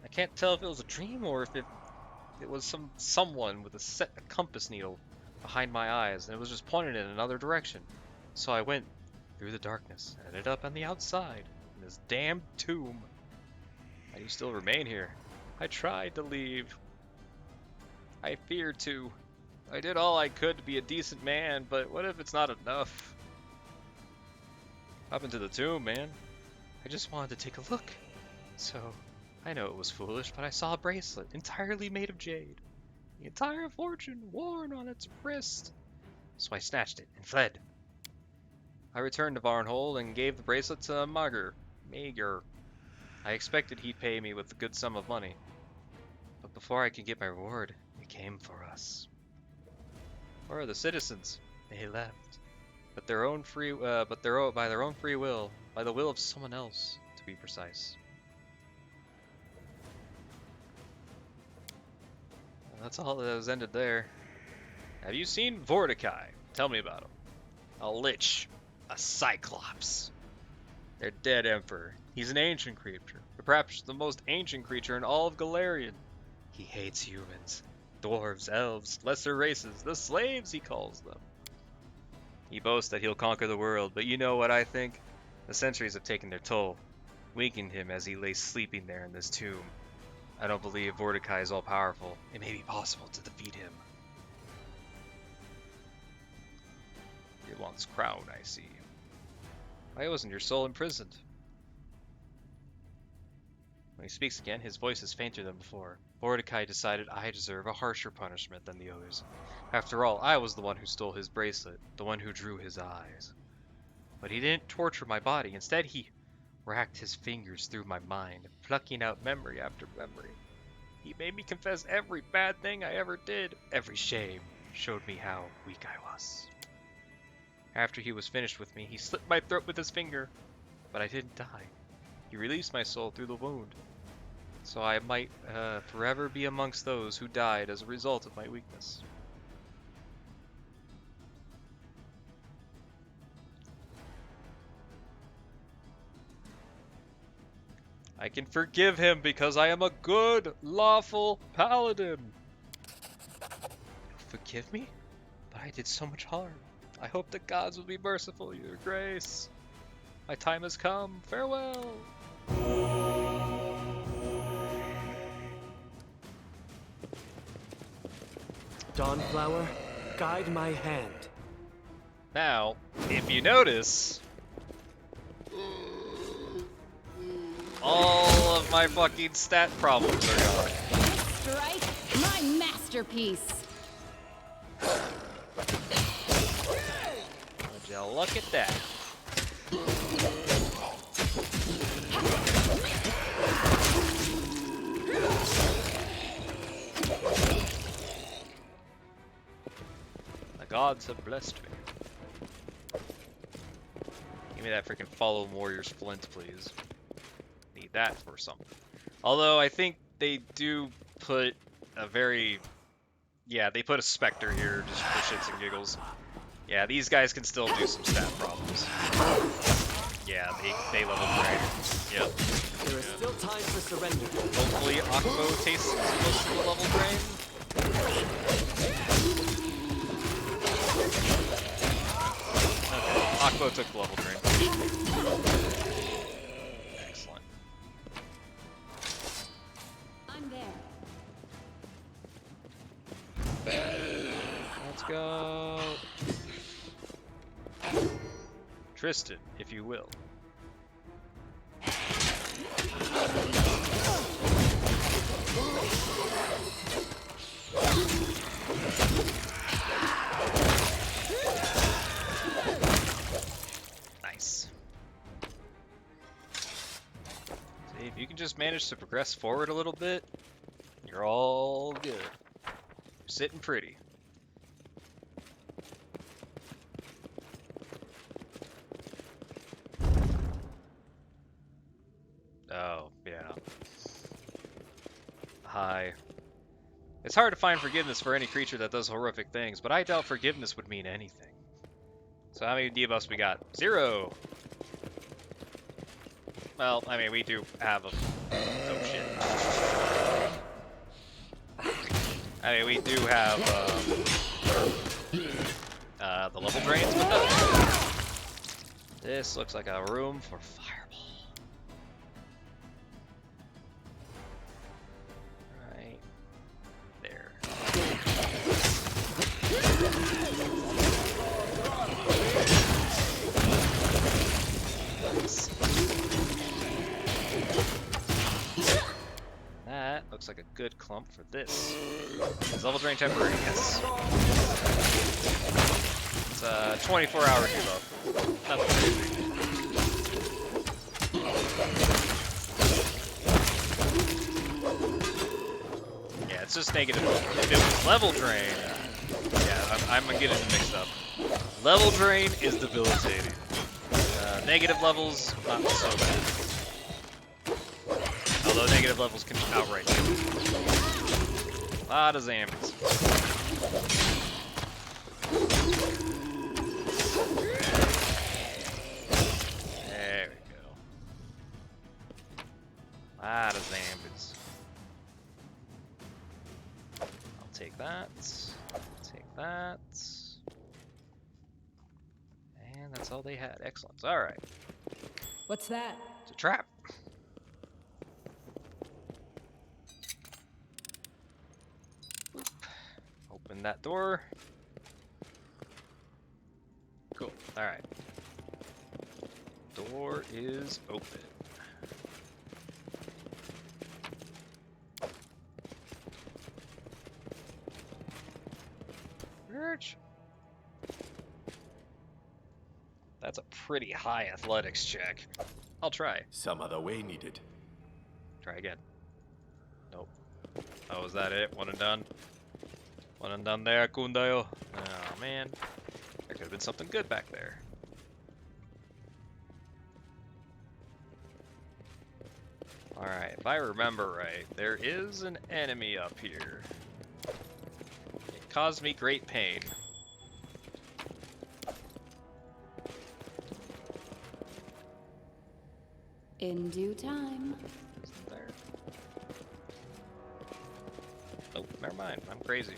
I can't tell if it was a dream or if it was someone with a compass needle behind my eyes, and it was just pointed in another direction. So I went through the darkness and ended up on the outside in this damned tomb. Why do you still remain here? I tried to leave. I feared to. I did all I could to be a decent man, but what if it's not enough? Up into the tomb, man. I just wanted to take a look. So I know it was foolish, but I saw a bracelet entirely made of jade. The entire fortune worn on its wrist. So I snatched it and fled. I returned to Varnhold and gave the bracelet to Mager. I expected he'd pay me with a good sum of money. But before I could get my reward, it came for us. Where are the citizens? They left. But by their own free will, by the will of someone else, to be precise. That's all that was ended there. Have you seen Vordicai? Tell me about him. A lich. A cyclops. Their dead emperor. He's an ancient creature. Perhaps the most ancient creature in all of Galarian. He hates humans. Dwarves, elves, lesser races. The slaves, he calls them. He boasts that he'll conquer the world, but you know what I think? The centuries have taken their toll, weakened him as he lay sleeping there in this tomb. I don't believe Vordicai is all-powerful. It may be possible to defeat him. He wants crown, I see. Why wasn't your soul imprisoned? When he speaks again, his voice is fainter than before. Vordicai decided I deserve a harsher punishment than the others. After all, I was the one who stole his bracelet, the one who drew his eyes. But he didn't torture my body. Instead, he racked his fingers through my mind, plucking out memory after memory. He made me confess every bad thing I ever did. Every shame showed me how weak I was. After he was finished with me, he slit my throat with his finger. But I didn't die. He released my soul through the wound. So I might forever be amongst those who died as a result of my weakness. I can forgive him because I am a good, lawful paladin. You'll forgive me? But I did so much harm. I hope the gods will be merciful, your grace. My time has come. Farewell. Dawnflower, guide my hand. Now, if you notice, all of my fucking stat problems are gone. Strike, my masterpiece. Would you look at that? The gods have blessed me. Give me that freaking Fallen Warrior's flint, please. Need that for something. Although I think they do put a very... Yeah, they put a Spectre here just for shits and giggles. Yeah, these guys can still do some stat problems. Yeah, they level drain. Yep. There is still time for surrender. Hopefully Akbo tastes close to the level drain. Okay, Akbo took the level drain. Excellent. I'm there. Let's go. Tristan, if you will. Nice. See, if you can just manage to progress forward a little bit, you're all good. You're sitting pretty. Oh, yeah. Hi. It's hard to find forgiveness for any creature that does horrific things, but I doubt forgiveness would mean anything. So how many debuffs we got? 0! Well, I mean, we do have a... Oh, shit. I mean, we do have, the level drains with us. This looks like a room for fireball. Right there. looks like a good clump for this. Is level drain temporary? Yes. It's a 24-hour debuff. Nothing crazy. Yeah, it's just negative. If it was level drain, yeah, I'm getting it mixed up. Level drain is debilitating. Negative levels, not so bad. Although negative levels can outright kill you. A lot of zombies. There we go. A lot of zombies. I'll take that. Take that. And that's all they had. Excellent. Alright. What's that? It's a trap. Boop. Open that door. Cool. Alright. Door is open. Urge. That's a pretty high athletics check. I'll try. Some other way needed. Try again. Nope. Oh, is that it? One and done? One and done there, Kundayo. Oh, man. There could have been something good back there. Alright, if I remember right, there is an enemy up here. It caused me great pain. In due time. Isn't there? Oh, never mind. I'm crazy.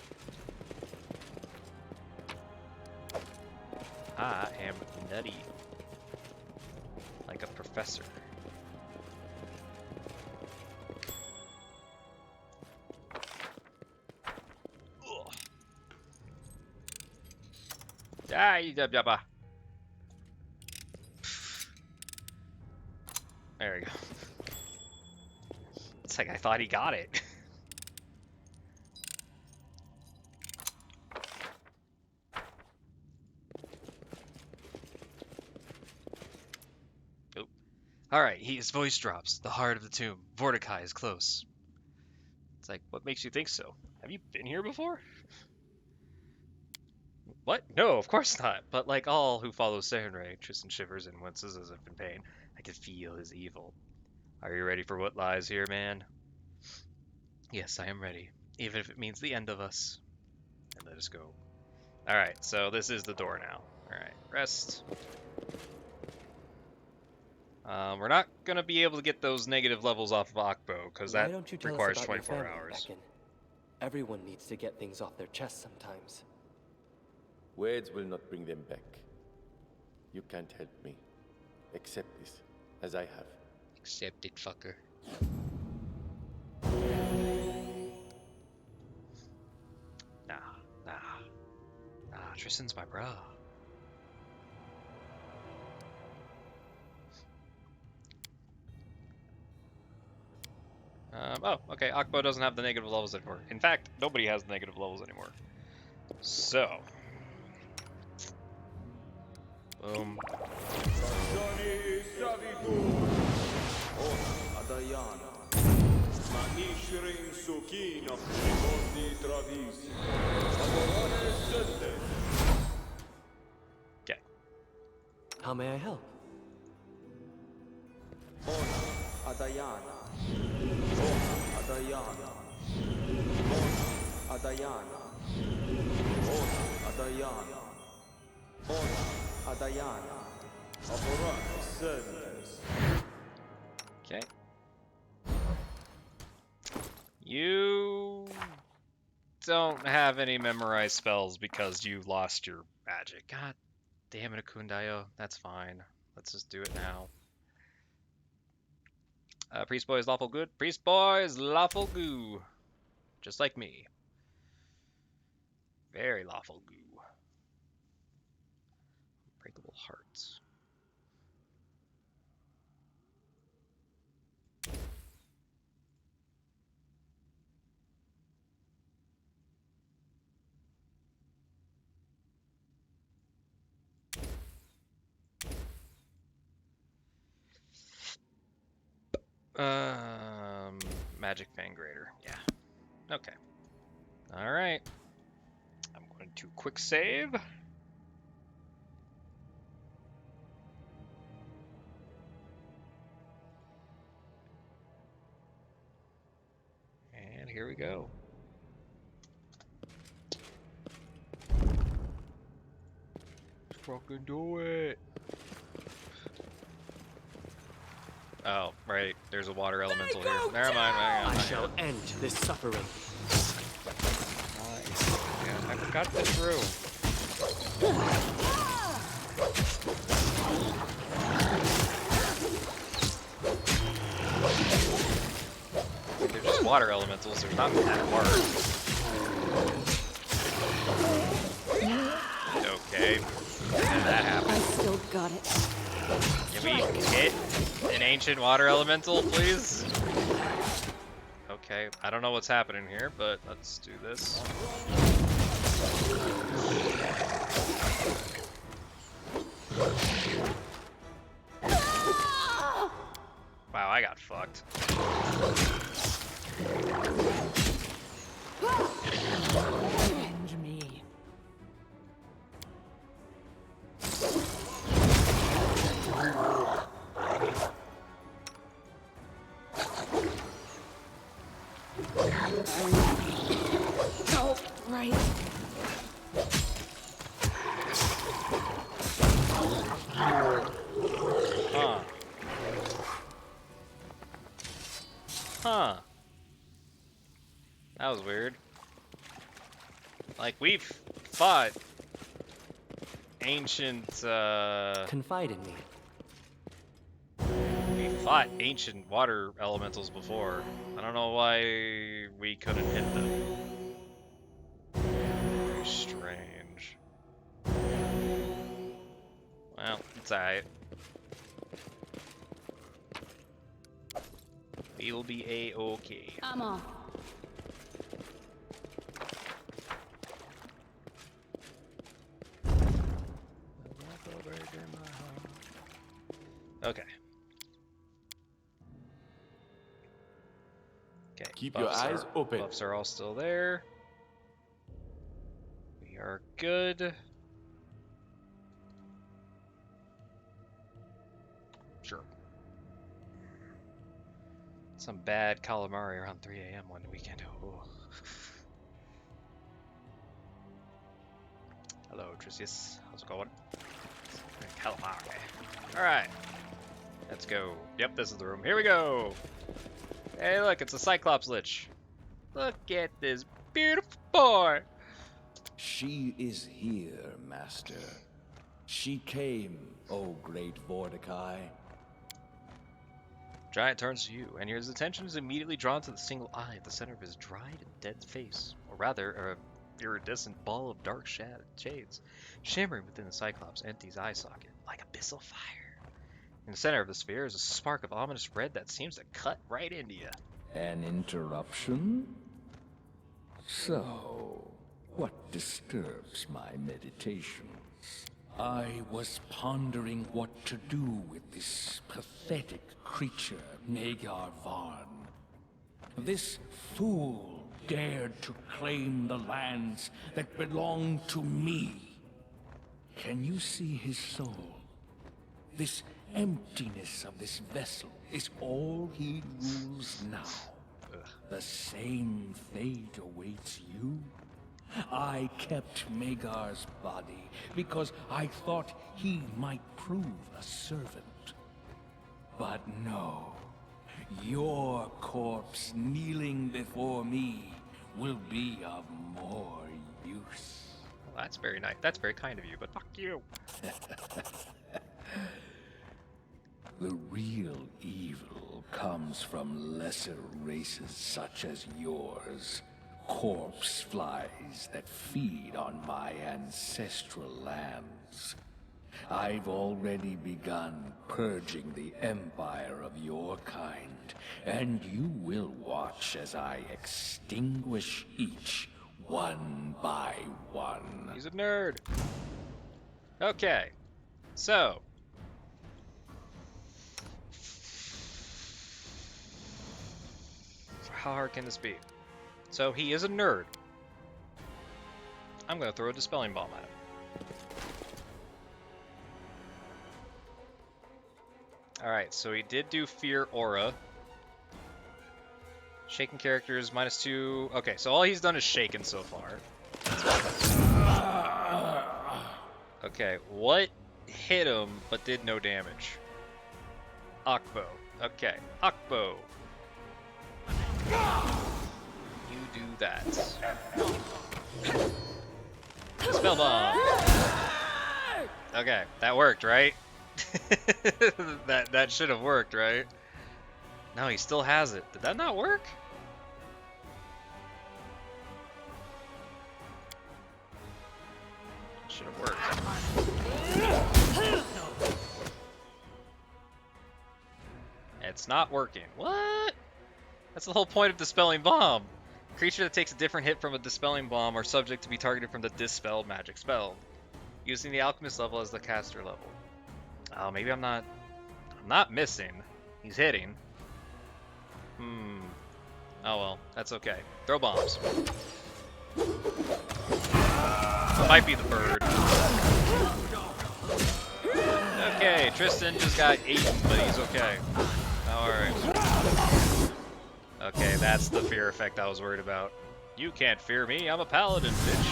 I am nutty. Like a professor. Ugh. Ah, yabba. There we go. It's like I thought he got it. Oh. Alright, his voice drops. The heart of the tomb. Vordicai is close. It's like, what makes you think so? Have you been here before? What? No, of course not. But like all who follow Sarenrae, Tristan shivers and winces as if in pain. I can feel his evil. Are you ready for what lies here, man? Yes, I am ready. Even if it means the end of us. And let us go. Alright, so this is the door now. Alright, rest. We're not going to be able to get those negative levels off of Akbo, because Why that don't you tell us requires about your 24 family, hours. Beckon? Everyone needs to get things off their chest sometimes. Words will not bring them back. You can't help me. Accept this, as I have. Accept it, fucker. Nah, Tristan's my bro. Oh, okay, Akbo doesn't have the negative levels anymore. In fact, nobody has the negative levels anymore. So. Boom. Okay. How may I help? Okay. You don't have any memorized spells because you lost your magic. God damn it, Akundayo. That's fine. Let's just do it now. Priest boy is lawful good. Priest boy is lawful goo. Just like me. Very lawful goo. Breakable hearts. Magic Fang Grader. Yeah. Okay. All right. I'm going to quick save. And here we go. Let's fucking do it. Oh, right. There's a water elemental here. Never mind. I shall end this suffering. Yeah, I forgot this room. They're just water elementals. There's not that hard. Okay. Yeah, that happened. I still got it. Can we hit an ancient water elemental, please? Okay, I don't know what's happening here, but let's do this. Wow, I got fucked. Avenge me. Oh, right. Huh. Huh. That was weird. Like, we've fought ancient, Confide in me. we fought ancient water elementals before. I don't know why we couldn't hit them. Very strange. Well, it's alright. We'll be a-okay. I'm off. Okay. Okay. Keep your buffs eyes open. Buffs are all still there. We are good. Sure. Some bad calamari around 3 a.m. one weekend. Oh. Hello, Trisius. How's it going? Calamari. Alright. Let's go. Yep, this is the room. Here we go! Hey, look, it's a Cyclops Lich. Look at this beautiful boy! She is here, Master. She came, O great Vordicai. Giant turns to you, and his attention is immediately drawn to the single eye at the center of his dried and dead face, or rather, a iridescent ball of dark shades, shimmering within the Cyclops' empty eye socket, like abyssal fire. In the center of the sphere is a spark of ominous red that seems to cut right into you. An interruption? So, what disturbs my meditations? I was pondering what to do with this pathetic creature, Nagar Varn. This fool dared to claim the lands that belong to me. Can you see his soul? This emptiness of this vessel is all he rules now. The same fate awaits you. I kept Magar's body because I thought he might prove a servant. But no, your corpse kneeling before me will be of more use. Well, that's very nice. That's very kind of you, but fuck you. The real evil comes from lesser races such as yours. Corpse flies that feed on my ancestral lands. I've already begun purging the empire of your kind, and you will watch as I extinguish each one by one. He's a nerd. Okay, so How hard can this be? So he is a nerd. I'm gonna throw a Dispelling Bomb at him. Alright, so he did do Fear Aura. Shaken characters, -2. Okay, so all he's done is shaken so far. Okay, what hit him but did no damage? Akbo. Okay, Akbo. You do that. Spell bomb. Okay, that worked, right? that should have worked, right? No, he still has it. Did that not work? Should have worked. It's not working. What? That's the whole point of Dispelling Bomb. Creature that takes a different hit from a Dispelling Bomb are subject to be targeted from the Dispel magic spell, using the Alchemist level as the caster level. Oh, maybe I'm not missing. He's hitting. Oh well, that's okay. Throw bombs. Might be the bird. Okay, Tristan just got eaten, but he's okay. Alright. Okay, that's the fear effect I was worried about. You can't fear me, I'm a paladin, bitch.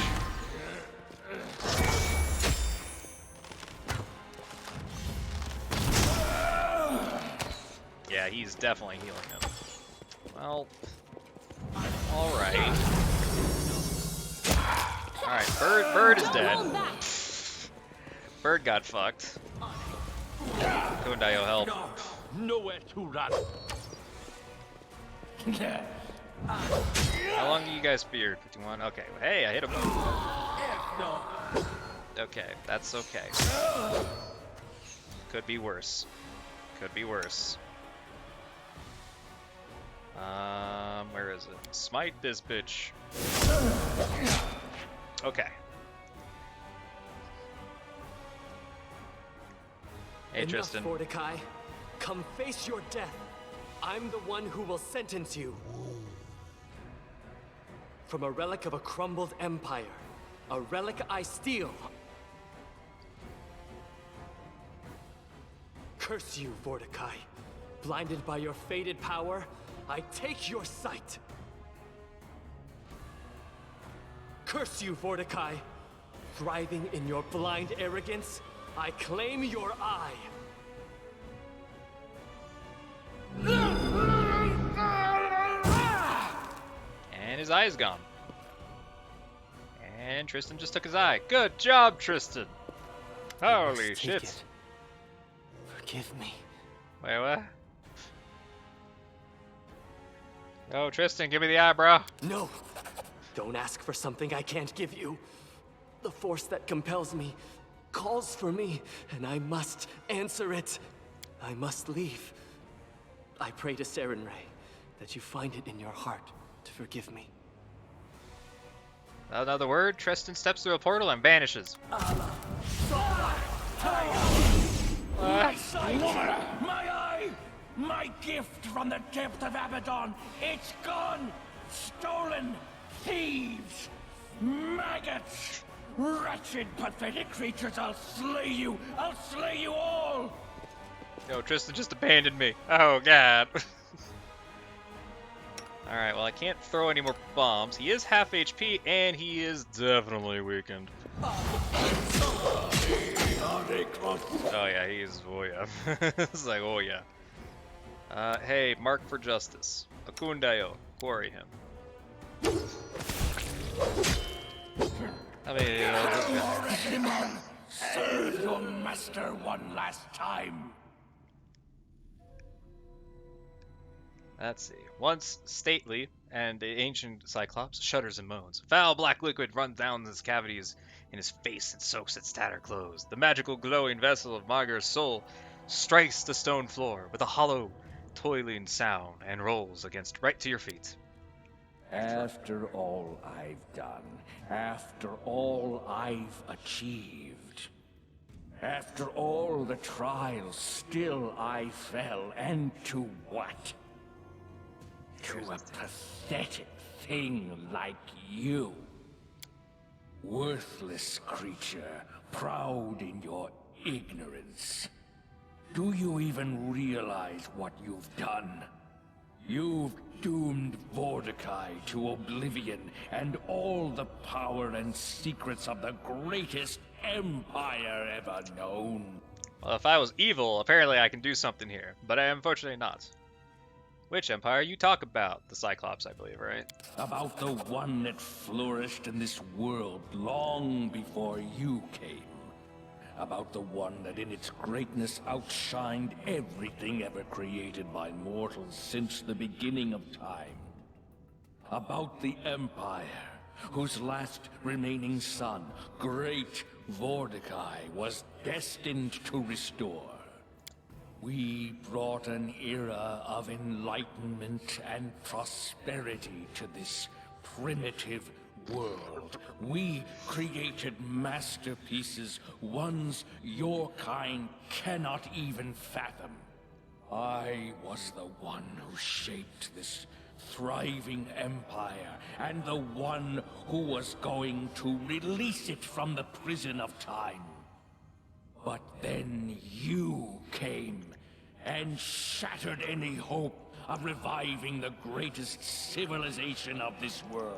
Yeah, he's definitely healing him. Well, alright. Alright, bird is dead. Bird got fucked. Kundayo, help. Nowhere to run. How long do you guys feared? 51? Okay, hey, I hit him. Okay, that's okay. Could be worse. Could be worse. Where is it? Smite this bitch. Okay. Hey, Enough, Tristan. Vordicai. Come face your death. I'm the one who will sentence you. From a relic of a crumbled empire, a relic I steal. Curse you, Vordicai. Blinded by your faded power, I take your sight. Curse you, Vordicai. Thriving in your blind arrogance, I claim your eye. And his eye is gone. And Tristan just took his eye. Good job, Tristan. Holy shit. It. Forgive me. Wait, what? Oh, Tristan, give me the eye, bro. No! Don't ask for something I can't give you. The force that compels me calls for me, and I must answer it. I must leave. I pray to Sarenrae that you find it in your heart to forgive me. Another word, Tristan steps through a portal and vanishes. My sight! My eye! My gift from the depth of Abaddon! It's gone! Stolen! Thieves! Maggots! Wretched, pathetic creatures! I'll slay you! I'll slay you all! Yo, Tristan just abandoned me. Oh, God. Alright, well, I can't throw any more bombs. He is half HP, and he is definitely weakened. Oh, yeah, he is. Oh, yeah. It's like, oh, yeah. Hey, mark for justice. Akundayo, quarry him. I mean, Serve your master one last time! let's see. Once stately, and the ancient Cyclops shudders and moans. Foul black liquid runs down his cavities in his face and soaks its tattered clothes. The magical glowing vessel of Margar's soul strikes the stone floor with a hollow, toiling sound and rolls against right to your feet. After all I've done, after all I've achieved, after all the trials, still I fell, and to what? to a pathetic thing like you. Worthless creature, proud in your ignorance. Do you even realize what you've done? You've doomed Vordicai to oblivion and all the power and secrets of the greatest empire ever known. Well, if I was evil, apparently I can do something here, but I am unfortunately not. Which empire you talk about? The Cyclops, I believe, right? About the one that flourished in this world long before you came. About the one that in its greatness outshined everything ever created by mortals since the beginning of time. About the Empire, whose last remaining son, Great Vordicai, was destined to restore. We brought an era of enlightenment and prosperity to this primitive world. We created masterpieces, ones your kind cannot even fathom. I was the one who shaped this thriving empire, and the one who was going to release it from the prison of time. But then you came and shattered any hope of reviving the greatest civilization of this world.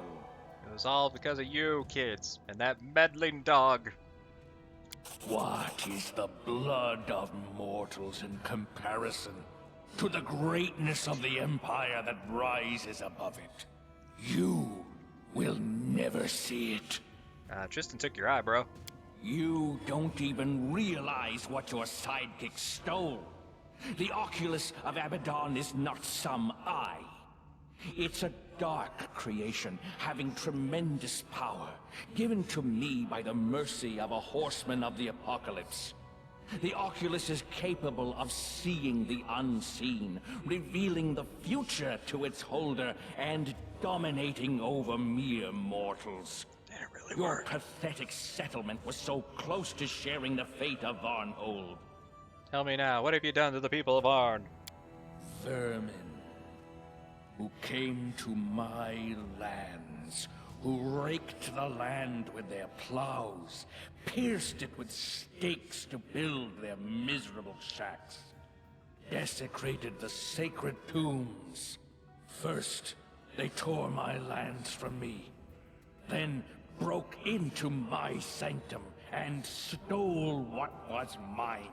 It was all because of you, kids, and that meddling dog. What is the blood of mortals in comparison to the greatness of the empire that rises above it? You will never see it. Tristan took your eye, bro. You don't even realize what your sidekick stole. The Oculus of Abaddon is not some eye. It's a dark creation, having tremendous power, given to me by the mercy of a horseman of the apocalypse. The Oculus is capable of seeing the unseen, revealing the future to its holder, and dominating over mere mortals. Your pathetic settlement was so close to sharing the fate of Varnhold. Tell me now, what have you done to the people of Arn? Vermin, who came to my lands, who raked the land with their plows, pierced it with stakes to build their miserable shacks, desecrated the sacred tombs. First, they tore my lands from me, then broke into my sanctum and stole what was mine.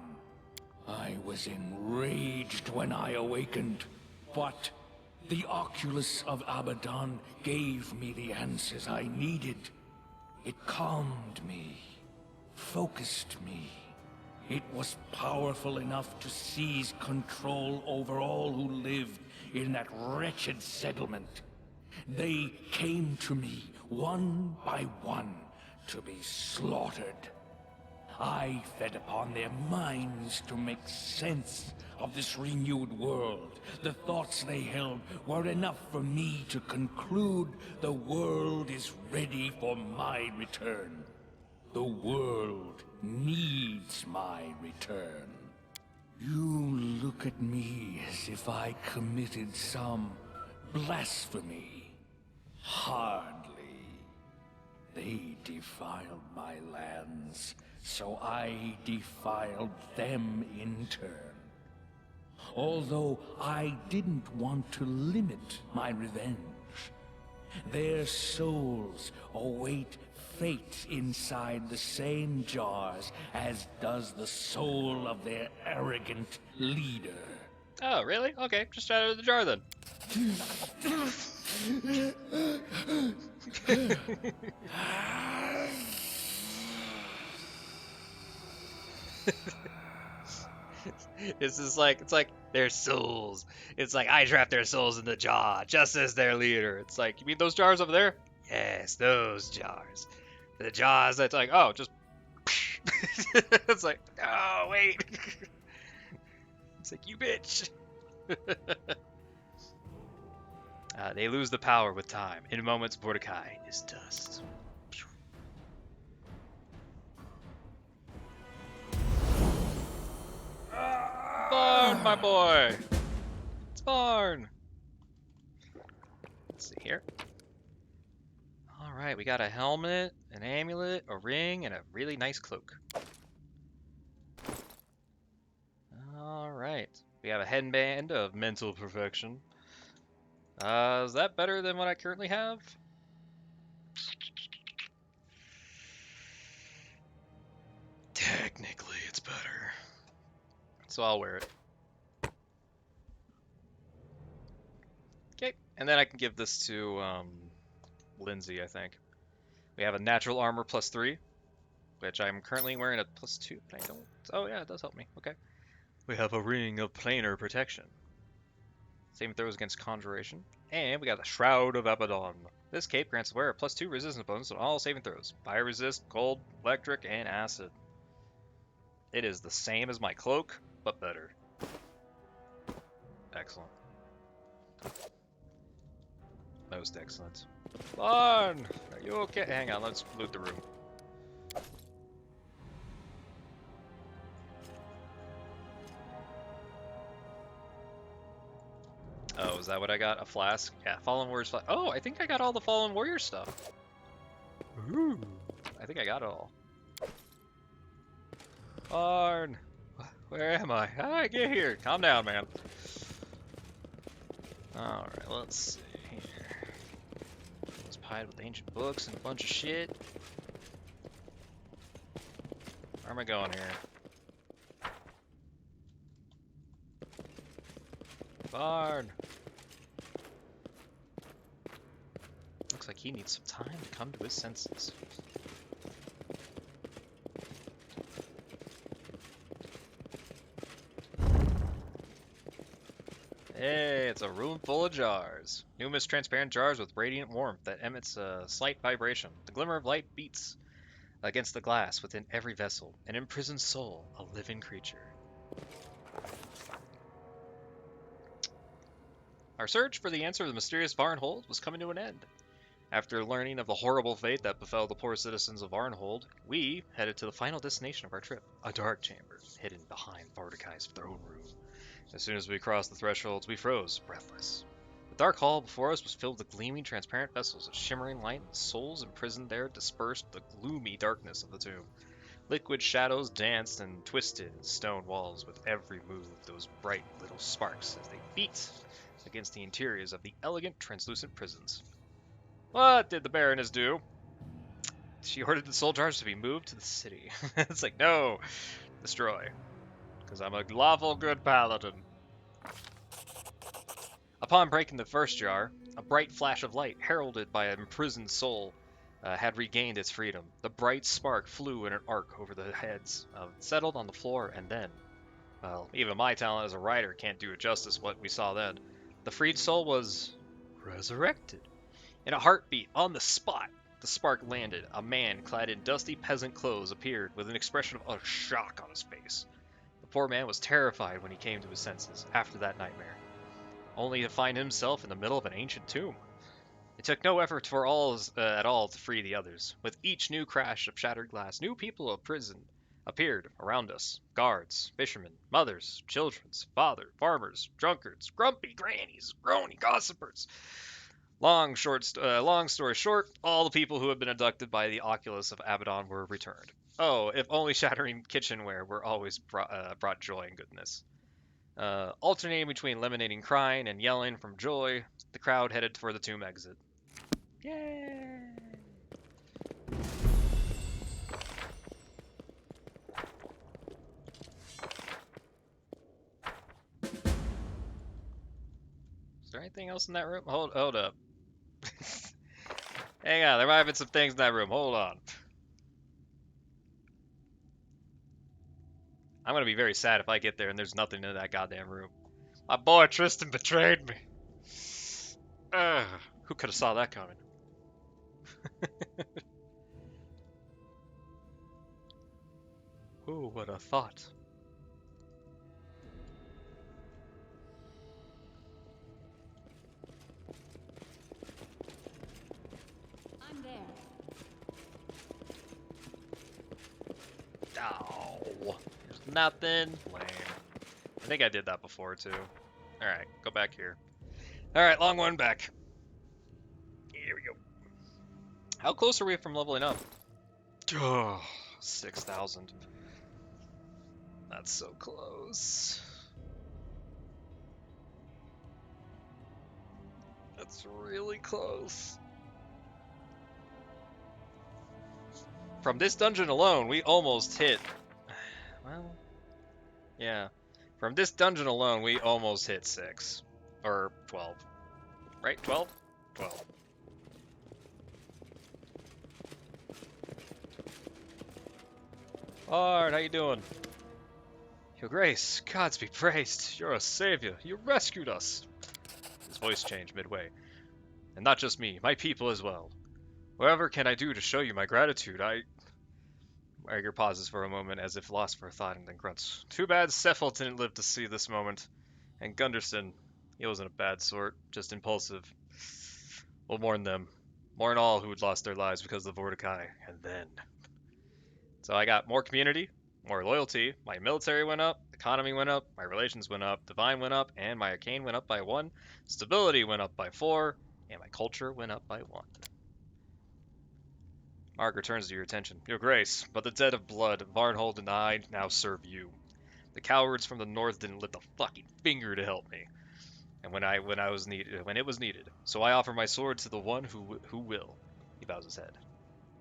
I was enraged when I awakened, but the Oculus of Abaddon gave me the answers I needed. It calmed me, focused me. It was powerful enough to seize control over all who lived in that wretched settlement. They came to me, one by one, to be slaughtered. I fed upon their minds to make sense of this renewed world. The thoughts they held were enough for me to conclude the world is ready for my return. The world needs my return. You look at me as if I committed some blasphemy. Hardly. They defiled my lands, so I defiled them in turn. Although I didn't want to limit my revenge, their souls await fate inside the same jars as does the soul of their arrogant leader. Oh, really? Okay, just out of the jar then. It's like their souls. It's like I trapped their souls in the jar, just as their leader. It's like, you mean those jars over there? Yes, those jars. The jars that's like, oh, just. It's like, oh, wait. It's like, you bitch. They lose the power with time. In moments, Vordicai is dust. Barn, my boy! It's Barn! Let's see here. Alright, we got a helmet, an amulet, a ring, and a really nice cloak. Alright. We have a headband of mental perfection. Is that better than what I currently have? Technically, it's better. So I'll wear it. Okay, and then I can give this to Lindsay, I think. We have a natural armor +3, which I'm currently wearing a +2, but I don't. Oh yeah, it does help me. Okay. We have a ring of planar protection. Saving throws against conjuration. And we got the Shroud of Epidom. This cape grants the wearer a +2 resistance bonus on all saving throws. Fire resist, cold, electric, and acid. It is the same as my cloak, but better. Excellent. Most excellent. Vaughn! Are you okay? Hang on, let's loot the room. Oh, is that what I got? A flask? Yeah, Fallen Warriors flask. Oh, I think I got all the Fallen Warrior stuff. Ooh. I think I got it all. Vaughn! Where am I? Ah, get here! Calm down, man. Alright, let's see here. It's pied with ancient books and a bunch of shit. Where am I going here? Barn! Looks like he needs some time to come to his senses. Hey, it's a room full of jars. Numerous transparent jars with radiant warmth that emits a slight vibration. The glimmer of light beats against the glass within every vessel, an imprisoned soul, a living creature. Our search for the answer to the mysterious Varnhold was coming to an end. After learning of the horrible fate that befell the poor citizens of Varnhold, we headed to the final destination of our trip, a dark chamber hidden behind Vordicai's throne room. As soon as we crossed the thresholds, we froze, breathless. The dark hall before us was filled with gleaming, transparent vessels of shimmering light, and souls imprisoned there dispersed the gloomy darkness of the tomb. Liquid shadows danced and twisted in stone walls with every move, those bright little sparks as they beat against the interiors of the elegant, translucent prisons. What did the Baroness do? She ordered the soul jars to be moved to the city. It's like, no, destroy. Because I'm a lawful good paladin. Upon breaking the first jar, a bright flash of light, heralded by an imprisoned soul, had regained its freedom. The bright spark flew in an arc over the heads, settled on the floor, and then, well, even my talent as a writer can't do it justice what we saw then. The freed soul was resurrected. In a heartbeat, on the spot, the spark landed. A man clad in dusty peasant clothes appeared with an expression of utter shock on his face. The poor man was terrified when he came to his senses after that nightmare, only to find himself in the middle of an ancient tomb. It took no effort for at all to free the others. With each new crash of shattered glass, new people of prison appeared around us. Guards, fishermen, mothers, children, fathers, farmers, drunkards, grumpy grannies, groany gossipers. Long story short, all the people who had been abducted by the Oculus of Abaddon were returned. Oh, if only shattering kitchenware were always brought joy and goodness. Alternating between eliminating crying and yelling from joy, the crowd headed for the tomb exit. Yay! Is there anything else in that room? Hold up. Hang on, there might have been some things in that room. Hold on. I'm gonna be very sad if I get there and there's nothing in that goddamn room. My boy Tristan betrayed me. Who could have saw that coming? Ooh, what a thought. I'm there. Oh, there's nothing. Lame. I think I did that before too. Alright, go back here. Alright, long one back. here we go. How close are we from leveling up? Oh, 6,000. That's so close. That's really close. From this dungeon alone, we almost hit... Well, yeah. From this dungeon alone, we almost hit 6. Or 12. Right? 12? 12. Bard, how you doing? Your Grace, gods be praised. You're a savior. You rescued us. His voice changed midway. And not just me, my people as well. Whatever can I do to show you my gratitude? Edgar pauses for a moment as if lost for thought and then grunts. Too bad Cephal didn't live to see this moment. And Gunderson, he wasn't a bad sort, just impulsive. We'll mourn them. Mourn all who had lost their lives because of Vordicai. And then... So I got more community, more loyalty, my military went up, economy went up, my relations went up, divine went up, and my arcane went up by 1, stability went up by 4, and my culture went up by 1. Mark returns to your attention. Your Grace, by the dead of blood, Varnhold and I now serve you. The cowards from the north didn't lift a fucking finger to help me, and when it was needed. So I offer my sword to the one who will. He bows his head.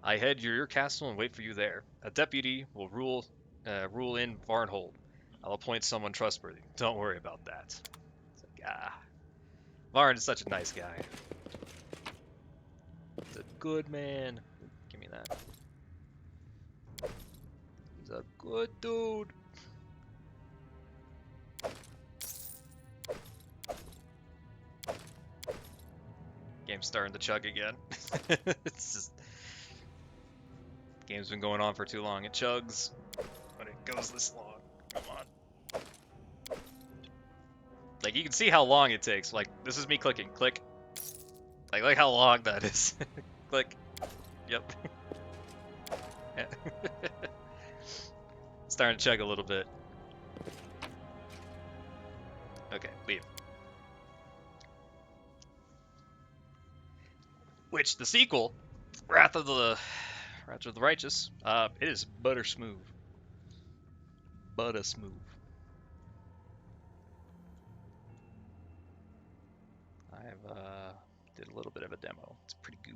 I head your castle and wait for you there. A deputy will rule in Varnhold. I'll appoint someone trustworthy. Don't worry about that. It's like, Varn is such a nice guy. He's a good man. Give me that. He's a good dude. Game's starting to chug again. It's just... Game's been going on for too long. It chugs when it goes this long. Come on. Like, you can see how long it takes. Like, this is me clicking. Click. Like how long that is. Click. Yep. Starting to chug a little bit. Okay, leave. Which, the sequel, Wrath of the Righteous, it is butter smooth. Butter smooth. I've did a little bit of a demo. It's pretty good.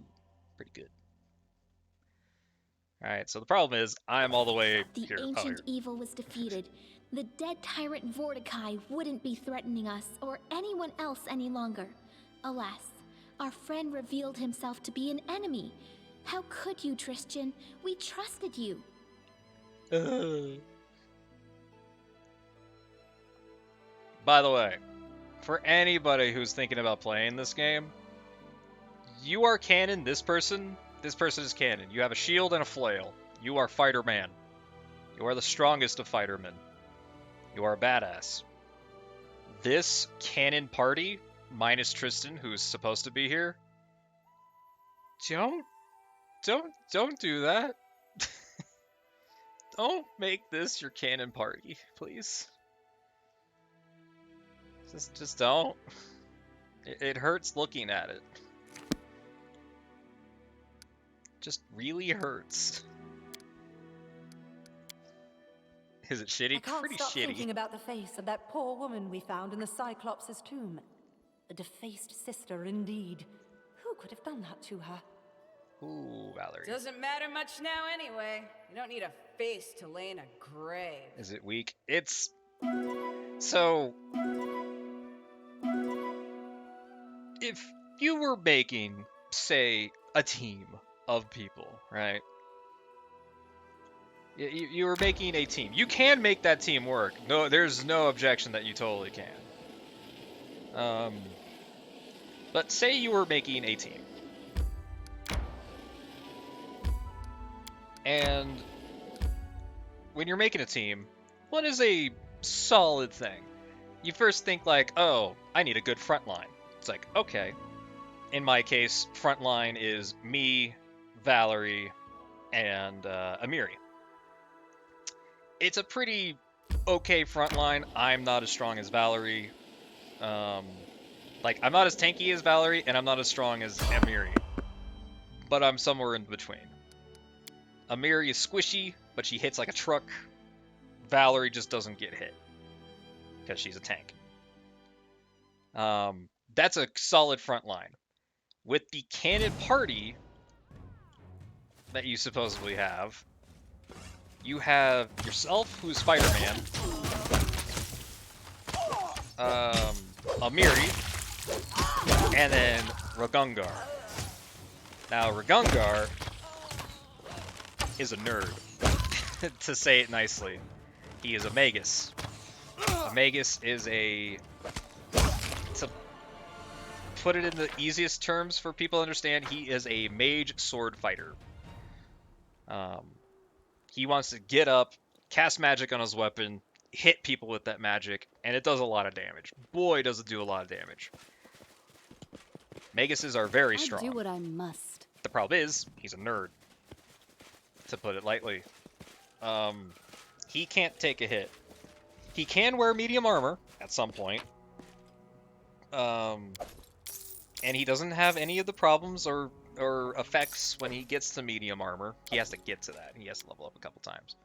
Pretty good. Alright, so the problem is, I'm all the way The here. ancient evil was defeated. The dead tyrant Vordicai wouldn't be threatening us or anyone else any longer. Alas, our friend revealed himself to be an enemy. How could you, Tristan? We trusted you. By the way, for anybody who's thinking about playing this game, you are canon, this person is canon. You have a shield and a flail. You are fighter man. You are the strongest of fighter men. You are a badass. This canon party, minus Tristan, who's supposed to be here, don't do that. Don't make this your canon party, please. Just don't. It hurts looking at it. Just really hurts. Is it shitty? I can't Pretty stop shitty. thinking about the face of that poor woman we found in the Cyclops' tomb. A defaced sister indeed. Who could have done that to her? Ooh, Valerie. Doesn't matter much now anyway. You don't need a face to lay in a grave. Is it weak? It's... So... If you were making, say, a team of people, right? You were making a team. You can make that team work. No, there's no objection that you totally can. But say you were making a team. And when you're making a team, what is a solid thing? You first think like, oh, I need a good front line. It's like, okay. In my case, front line is me, Valerie, and Amiri. It's a pretty okay front line. I'm not as strong as Valerie. Like, I'm not as tanky as Valerie, and I'm not as strong as Amiri. but I'm somewhere in between. Amiri is squishy, but she hits like a truck. Valerie just doesn't get hit because she's a tank. That's a solid front line. With the cannon party that you supposedly have, you have yourself, who's Spider-Man, Amiri, and then Ragungar. Now, Ragungar is a nerd, to say it nicely. He is a Magus. A Magus is a... To put it in the easiest terms for people to understand, he is a mage sword fighter. He wants to get up, cast magic on his weapon, hit people with that magic, and it does a lot of damage. Boy, does it do a lot of damage. Maguses are very strong. I do what I must. The problem is, he's a nerd, to put it lightly. He can't take a hit. He can wear medium armor at some point. And he doesn't have any of the problems or effects when he gets to medium armor. He has to get to that. He has to level up a couple times.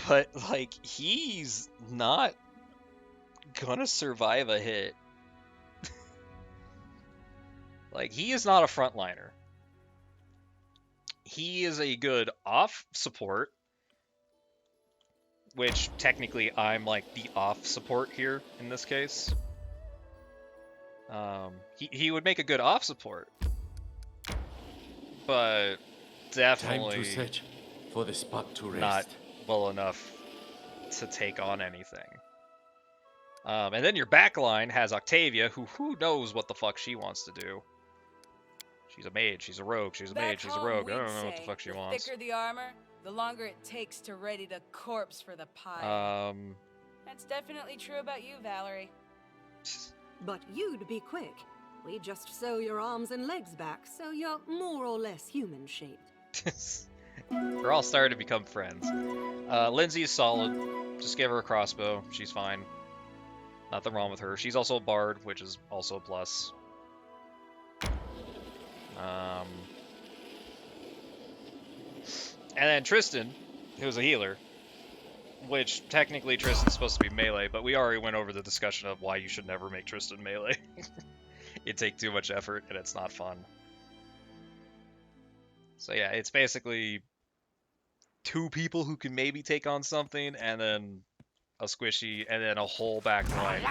But, like, he's not gonna survive a hit. Like, he is not a frontliner. He is a good off support, which technically I'm like the off support here in this case. He would make a good off support, but definitely Time to search for the spot to rest. not well enough to take on anything. And then your backline has Octavia, who knows what the fuck she wants to do. She's a mage, she's a rogue, she's a mage, she's a rogue. I don't know what the fuck she wants. The thicker the armor, the longer it takes to ready the corpse for the pile. That's definitely true about you, Valerie. But you'd be quick. We just sew your arms and legs back, so you're more or less human-shaped. We're all starting to become friends. Lindsay is solid. Just give her a crossbow. She's fine. Nothing wrong with her. She's also a bard, which is also a plus. And then Tristan, who's a healer, which technically Tristan's supposed to be melee, but we already went over the discussion of why you should never make Tristan melee. It'd take too much effort, and it's not fun. So yeah, it's basically two people who can maybe take on something, and then a squishy, and then a whole back line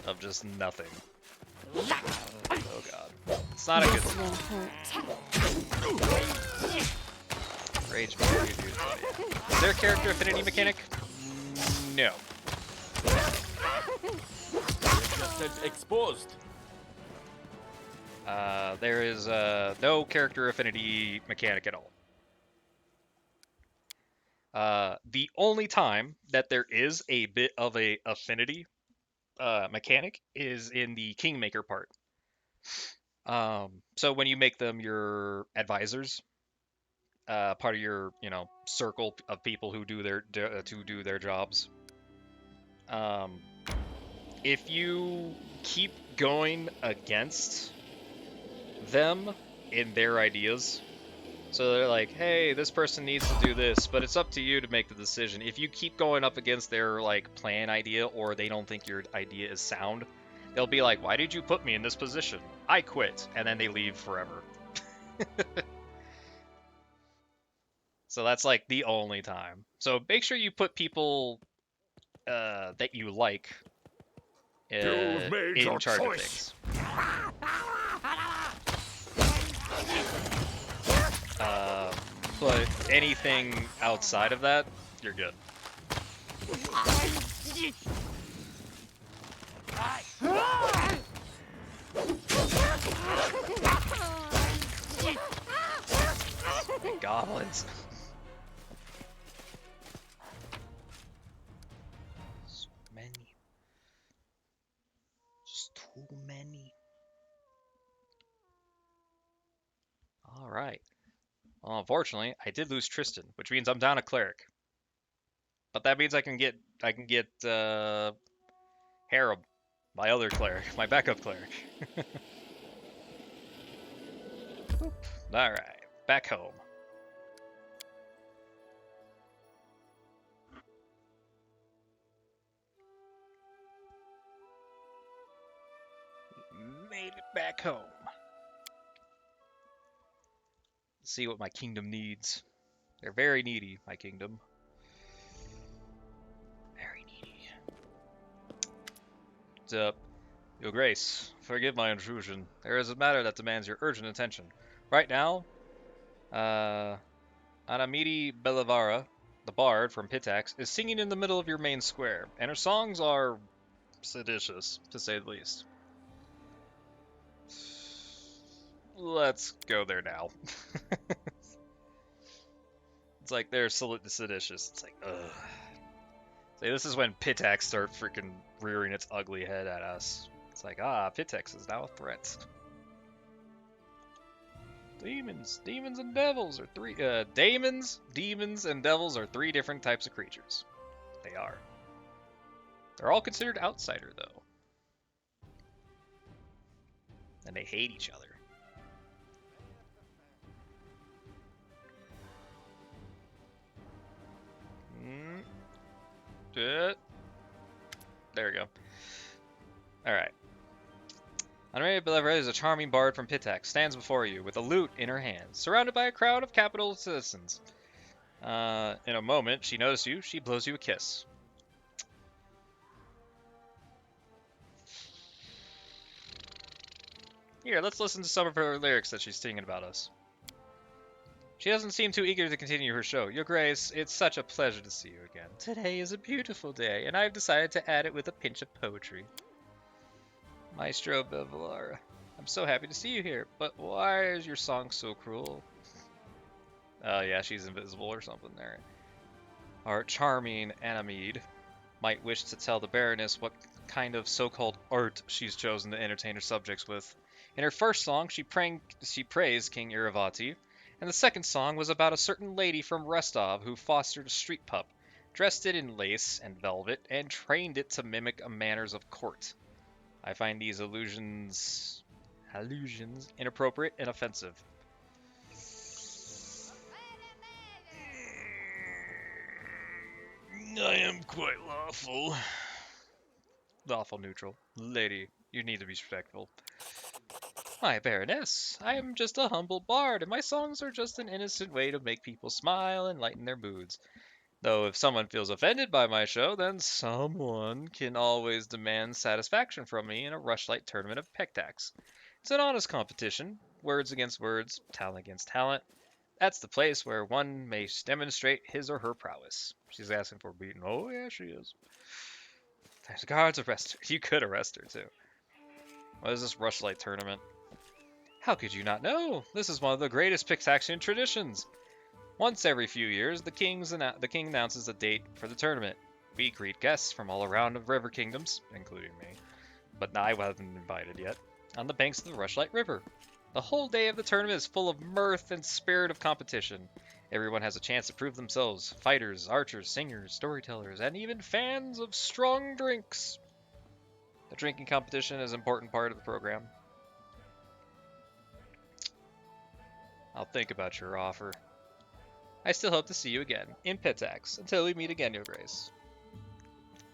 of just nothing. Oh god. It's not a good Rage Barrier, dude. Is there a character affinity mechanic? No. Just exposed. There is no character affinity mechanic at all. The only time that there is a bit of a affinity mechanic is in the Kingmaker part. So when you make them your advisors, part of your circle of people who do their jobs. If you keep going against them in their ideas, so they're like, hey, this person needs to do this, but it's up to you to make the decision. If you keep going up against their like plan idea, or they don't think your idea is sound, they'll be like, why did you put me in this position? I quit, and then they leave forever. So that's like the only time. So make sure you put people that you like in charge of things. But anything outside of that, you're good. Goblins. So many. Just too many. Alright. Well, unfortunately, I did lose Tristan, which means I'm down a cleric. But that means I can get Harem, my other cleric, my backup cleric. Alright, back home. Made it back home. Let's see what my kingdom needs. They're very needy, my kingdom. Very needy. What's up? Your Grace, forgive my intrusion. There is a matter that demands your urgent attention. Right now, Anamidi Bellavara, the bard from Pitax, is singing in the middle of your main square, and her songs are seditious, to say the least. Let's go there now. It's like they're seditious. It's like, ugh. See, this is when Pitax start freaking rearing its ugly head at us. It's like, Pitax is now a threat. Demons and devils are three. Demons, and devils are three different types of creatures. They are. They're all considered outsider, though. And they hate each other. There we go. Alright. Honorée Belevre is a charming bard from Pitax, stands before you with a lute in her hands, surrounded by a crowd of capital citizens. In a moment, she notices you, she blows you a kiss. Here, let's listen to some of her lyrics that she's singing about us. She doesn't seem too eager to continue her show. Your Grace, it's such a pleasure to see you again. Today is a beautiful day, and I've decided to add it with a pinch of poetry. Maestro Belvalara, I'm so happy to see you here, but why is your song so cruel? Yeah, she's invisible or something there. Our charming Anamide might wish to tell the Baroness what kind of so-called art she's chosen to entertain her subjects with. In her first song, she praised King Iravati, and the second song was about a certain lady from Restov who fostered a street pup, dressed it in lace and velvet, and trained it to mimic manners of court. I find these allusions inappropriate and offensive. I am quite lawful. Lawful neutral. Lady, you need to be respectful. My Baroness, I am just a humble bard, and my songs are just an innocent way to make people smile and lighten their moods. Though if someone feels offended by my show, then someone can always demand satisfaction from me in a rushlight tournament of Pectax. It's an honest competition, words against words, talent against talent. That's the place where one may demonstrate his or her prowess. She's asking for beating. Oh yeah, she is. There's guards, arrest her. You could arrest her too. What is this rushlight tournament? How could you not know? This is one of the greatest Pictaxian traditions. Once every few years, the king announces a date for the tournament. We greet guests from all around the river kingdoms, including me, but I wasn't invited yet, on the banks of the Rushlight River. The whole day of the tournament is full of mirth and spirit of competition. Everyone has a chance to prove themselves. Fighters, archers, singers, storytellers, and even fans of strong drinks. The drinking competition is an important part of the program. I'll think about your offer. I still hope to see you again, in Pitax, until we meet again, Your Grace.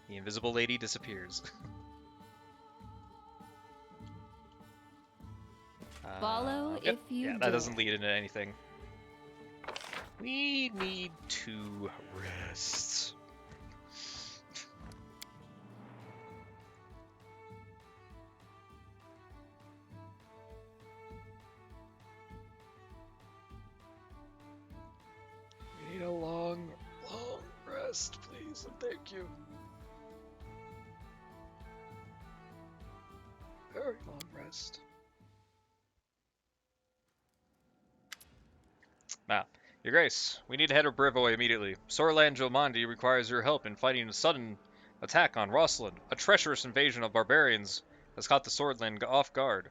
The invisible lady disappears. Follow if you Yeah, that doesn't lead into anything. We need to rest. We need a long rest, please, and thank you. Very long rest. Now, Your Grace, we need to head to Brivoy immediately. Sorlan Jomandi requires your help in fighting a sudden attack on Rosslyn. A treacherous invasion of barbarians has caught the Swordland off guard.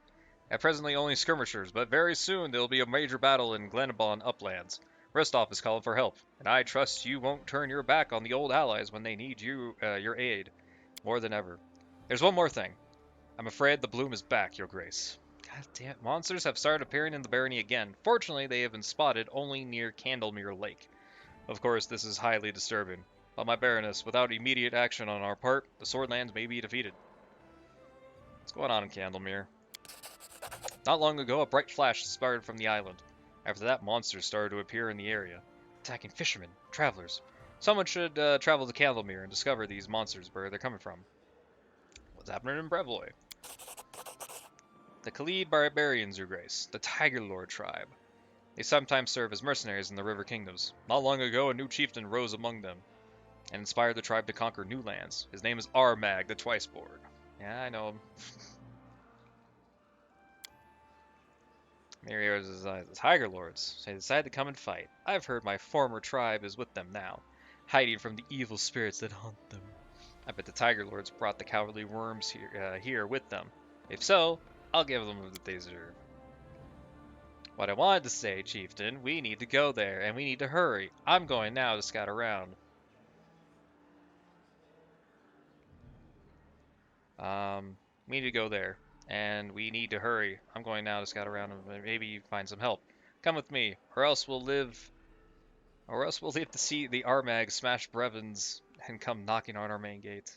At presently only skirmishers, but very soon there will be a major battle in Glenabon uplands. Restov is calling for help, and I trust you won't turn your back on the old allies when they need your aid more than ever. There's one more thing. I'm afraid the bloom is back, Your Grace. God damn it. Monsters have started appearing in the barony again. Fortunately, they have been spotted only near Candlemere Lake. Of course, this is highly disturbing. But my Baroness, without immediate action on our part, the Swordlands may be defeated. What's going on in Candlemere? Not long ago, a bright flash sputtered from the island. After that, monsters started to appear in the area, attacking fishermen, travelers. Someone should travel to Candlemere and discover these monsters, where they're coming from. What's happening in Brevoy? The Khalid Barbarians, Your Grace, the Tiger Lord tribe. They sometimes serve as mercenaries in the River Kingdoms. Not long ago, a new chieftain rose among them and inspired the tribe to conquer new lands. His name is Armag the Twiceborn. Yeah, I know him. Mario's the Tiger Lords. So they decided to come and fight. I've heard my former tribe is with them now, hiding from the evil spirits that haunt them. I bet the Tiger Lords brought the cowardly worms here with them. If so, I'll give them what they deserve. What I wanted to say, Chieftain, we need to go there, and we need to hurry. I'm going now to scout around. We need to go there, and we need to hurry. I'm going now to scout around and maybe find some help. Come with me, or else we'll live to see the Armag smash Brevins and come knocking on our main gate.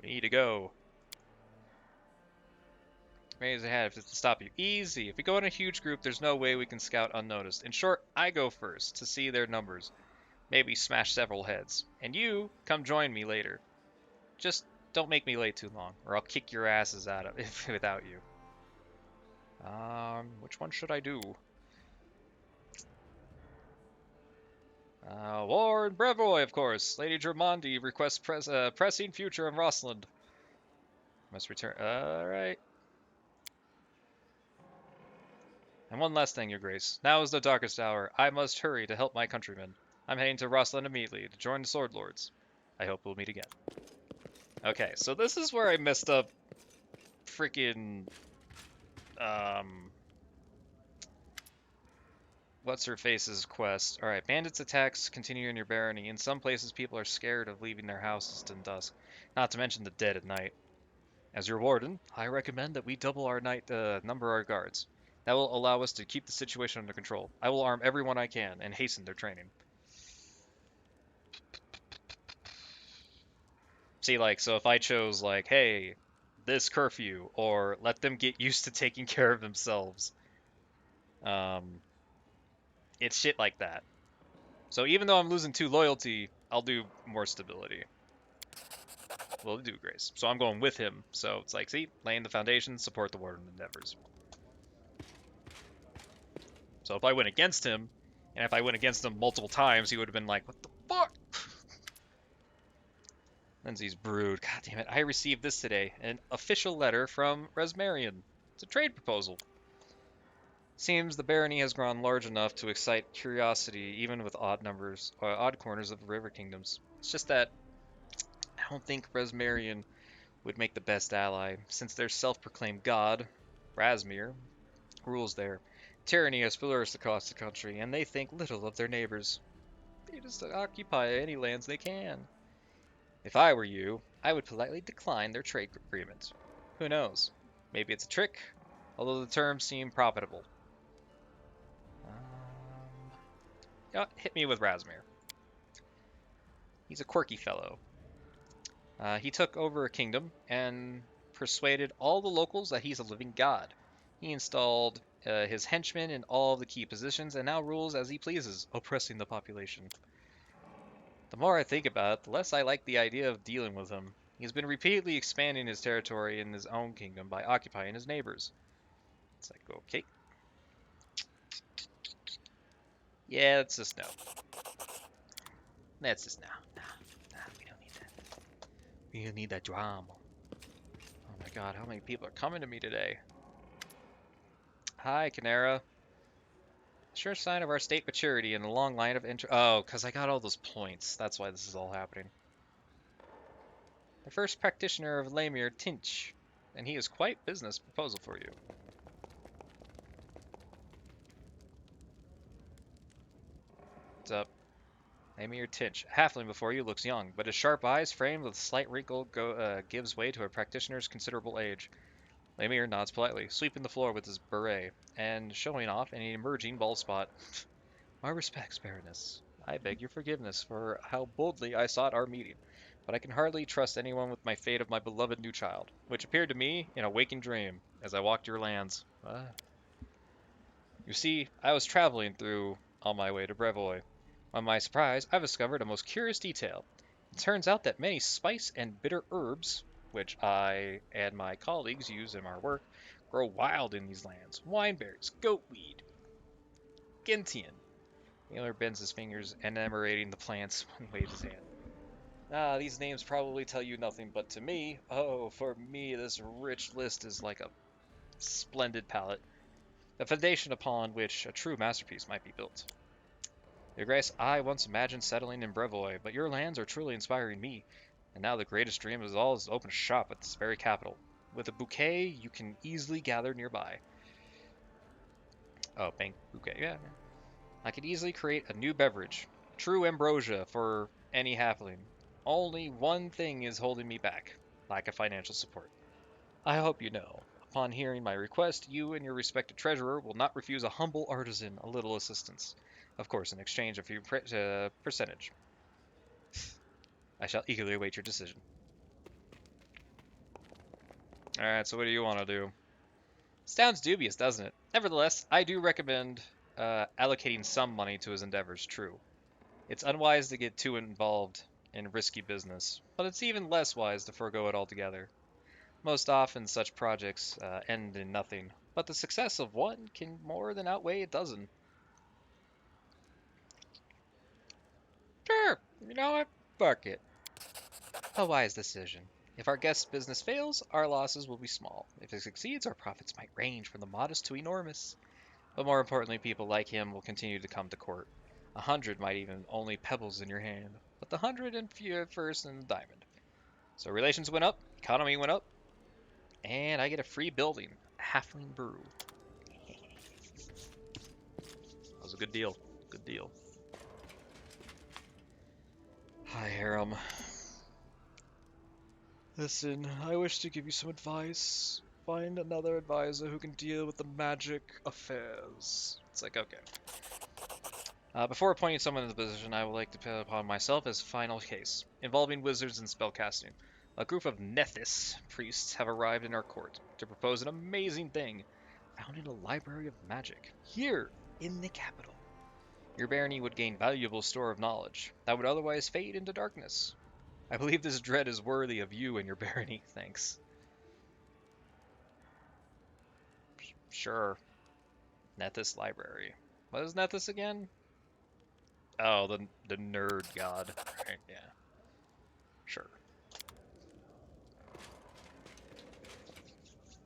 We need to go. Ways ahead if to stop you. Easy. If we go in a huge group, there's no way we can scout unnoticed. In short, I go first to see their numbers. Maybe smash several heads. And you, come join me later. Just don't make me late too long, or I'll kick your asses out of it without you. Which one should I do? War in Brevoy, of course. Lady Drummond requests pressing future in Rossland. Must return. Alright. And one last thing, Your Grace. Now is the darkest hour. I must hurry to help my countrymen. I'm heading to Rossland immediately to join the Sword Lords. I hope we'll meet again. Okay, so this is where I messed up freaking what's her face's quest. Alright, bandits attacks continue in your barony. In some places people are scared of leaving their houses in dusk, not to mention the dead at night. As your warden, I recommend that we double our number our guards. That will allow us to keep the situation under control. I will arm everyone I can and hasten their training. See, like, so if I chose, like, hey, this curfew, or let them get used to taking care of themselves, it's shit like that. So even though I'm losing 2 loyalty, I'll do more stability. Well, do Grace. So I'm going with him. So it's like, see, laying the foundation, support the warden endeavors. So if I went against him, and if I went against him multiple times, he would have been like, what the fuck? Lindsay's brood. God damn it. I received this today. An official letter from Resmarian. It's a trade proposal. Seems the barony has grown large enough to excite curiosity even with odd corners of the river kingdoms. It's just that I don't think Resmarian would make the best ally, since their self-proclaimed god, Rasmir, rules there. Tyranny has flourished across the country, and they think little of their neighbors. They just occupy any lands they can. If I were you, I would politely decline their trade agreement. Who knows? Maybe it's a trick, although the terms seem profitable. Hit me with Rasmir. He's a quirky fellow. He took over a kingdom and persuaded all the locals that he's a living god. He installed his henchmen in all the key positions and now rules as he pleases, oppressing the population. The more I think about it, the less I like the idea of dealing with him. He's been repeatedly expanding his territory in his own kingdom by occupying his neighbors. It's like, okay. Yeah, that's just no. That's just no. Nah, we don't need that. We don't need that drama. Oh my god, how many people are coming to me today? Hi, Canara. Sure sign of our state maturity and a long line of Oh, because I got all those points. That's why this is all happening. The first practitioner of Lamir, Tinch, and he has quite business proposal for you. stepped up. MER Tinch, a halfling before you, looks young, but his sharp eyes, framed with a slight wrinkle, gives way to a practitioner's considerable age. MER nods politely, sweeping the floor with his beret, and showing off an emerging bald spot. My respects, Baroness. I beg your forgiveness for how boldly I sought our meeting, but I can hardly trust anyone with my fate of my beloved new child, which appeared to me in a waking dream as I walked your lands. You see, I was traveling through on my way to Brevoy. On my surprise, I discovered a most curious detail. It turns out that many spice and bitter herbs, which I and my colleagues use in our work, grow wild in these lands. Wineberries, goatweed, gentian. Miller bends his fingers, enumerating the plants when he waves his hand. These names probably tell you nothing, but to me, oh, for me, this rich list is like a splendid palette, the foundation upon which a true masterpiece might be built. Your Grace, I once imagined settling in Brevoy, but your lands are truly inspiring me, and now the greatest dream of all is to open a shop at this very capital, with a bouquet you can easily gather nearby. Oh, bank bouquet, yeah. I could easily create a new beverage, true ambrosia for any halfling. Only one thing is holding me back, lack of financial support. I hope you know, upon hearing my request, you and your respected treasurer will not refuse a humble artisan a little assistance. Of course, in exchange of your percentage. I shall eagerly await your decision. Alright, so what do you want to do? Sounds dubious, doesn't it? Nevertheless, I do recommend allocating some money to his endeavors, true. It's unwise to get too involved in risky business, but it's even less wise to forego it altogether. Most often such projects end in nothing, but the success of one can more than outweigh a dozen. Sure, you know what? Fuck it. A wise decision. If our guest's business fails, our losses will be small. If it succeeds, our profits might range from the modest to enormous. But more importantly, people like him will continue to come to court. 100 might even only pebbles in your hand, but the 101st in the diamond. So relations went up, economy went up, and I get a free building, a halfling brew. That was a good deal. Good deal. Hi, Harem. Listen, I wish to give you some advice. Find another advisor who can deal with the magic affairs. It's like, okay. Before appointing someone in the position, I would like to put upon myself as final case, involving wizards and spellcasting. A group of Nethys priests have arrived in our court to propose an amazing thing, founding a library of magic, here in the capital. Your barony would gain valuable store of knowledge that would otherwise fade into darkness. I believe this dread is worthy of you and your barony, thanks. Sure. Nethys Library. What is Nethys again? Oh, the nerd god. Right, yeah. Sure.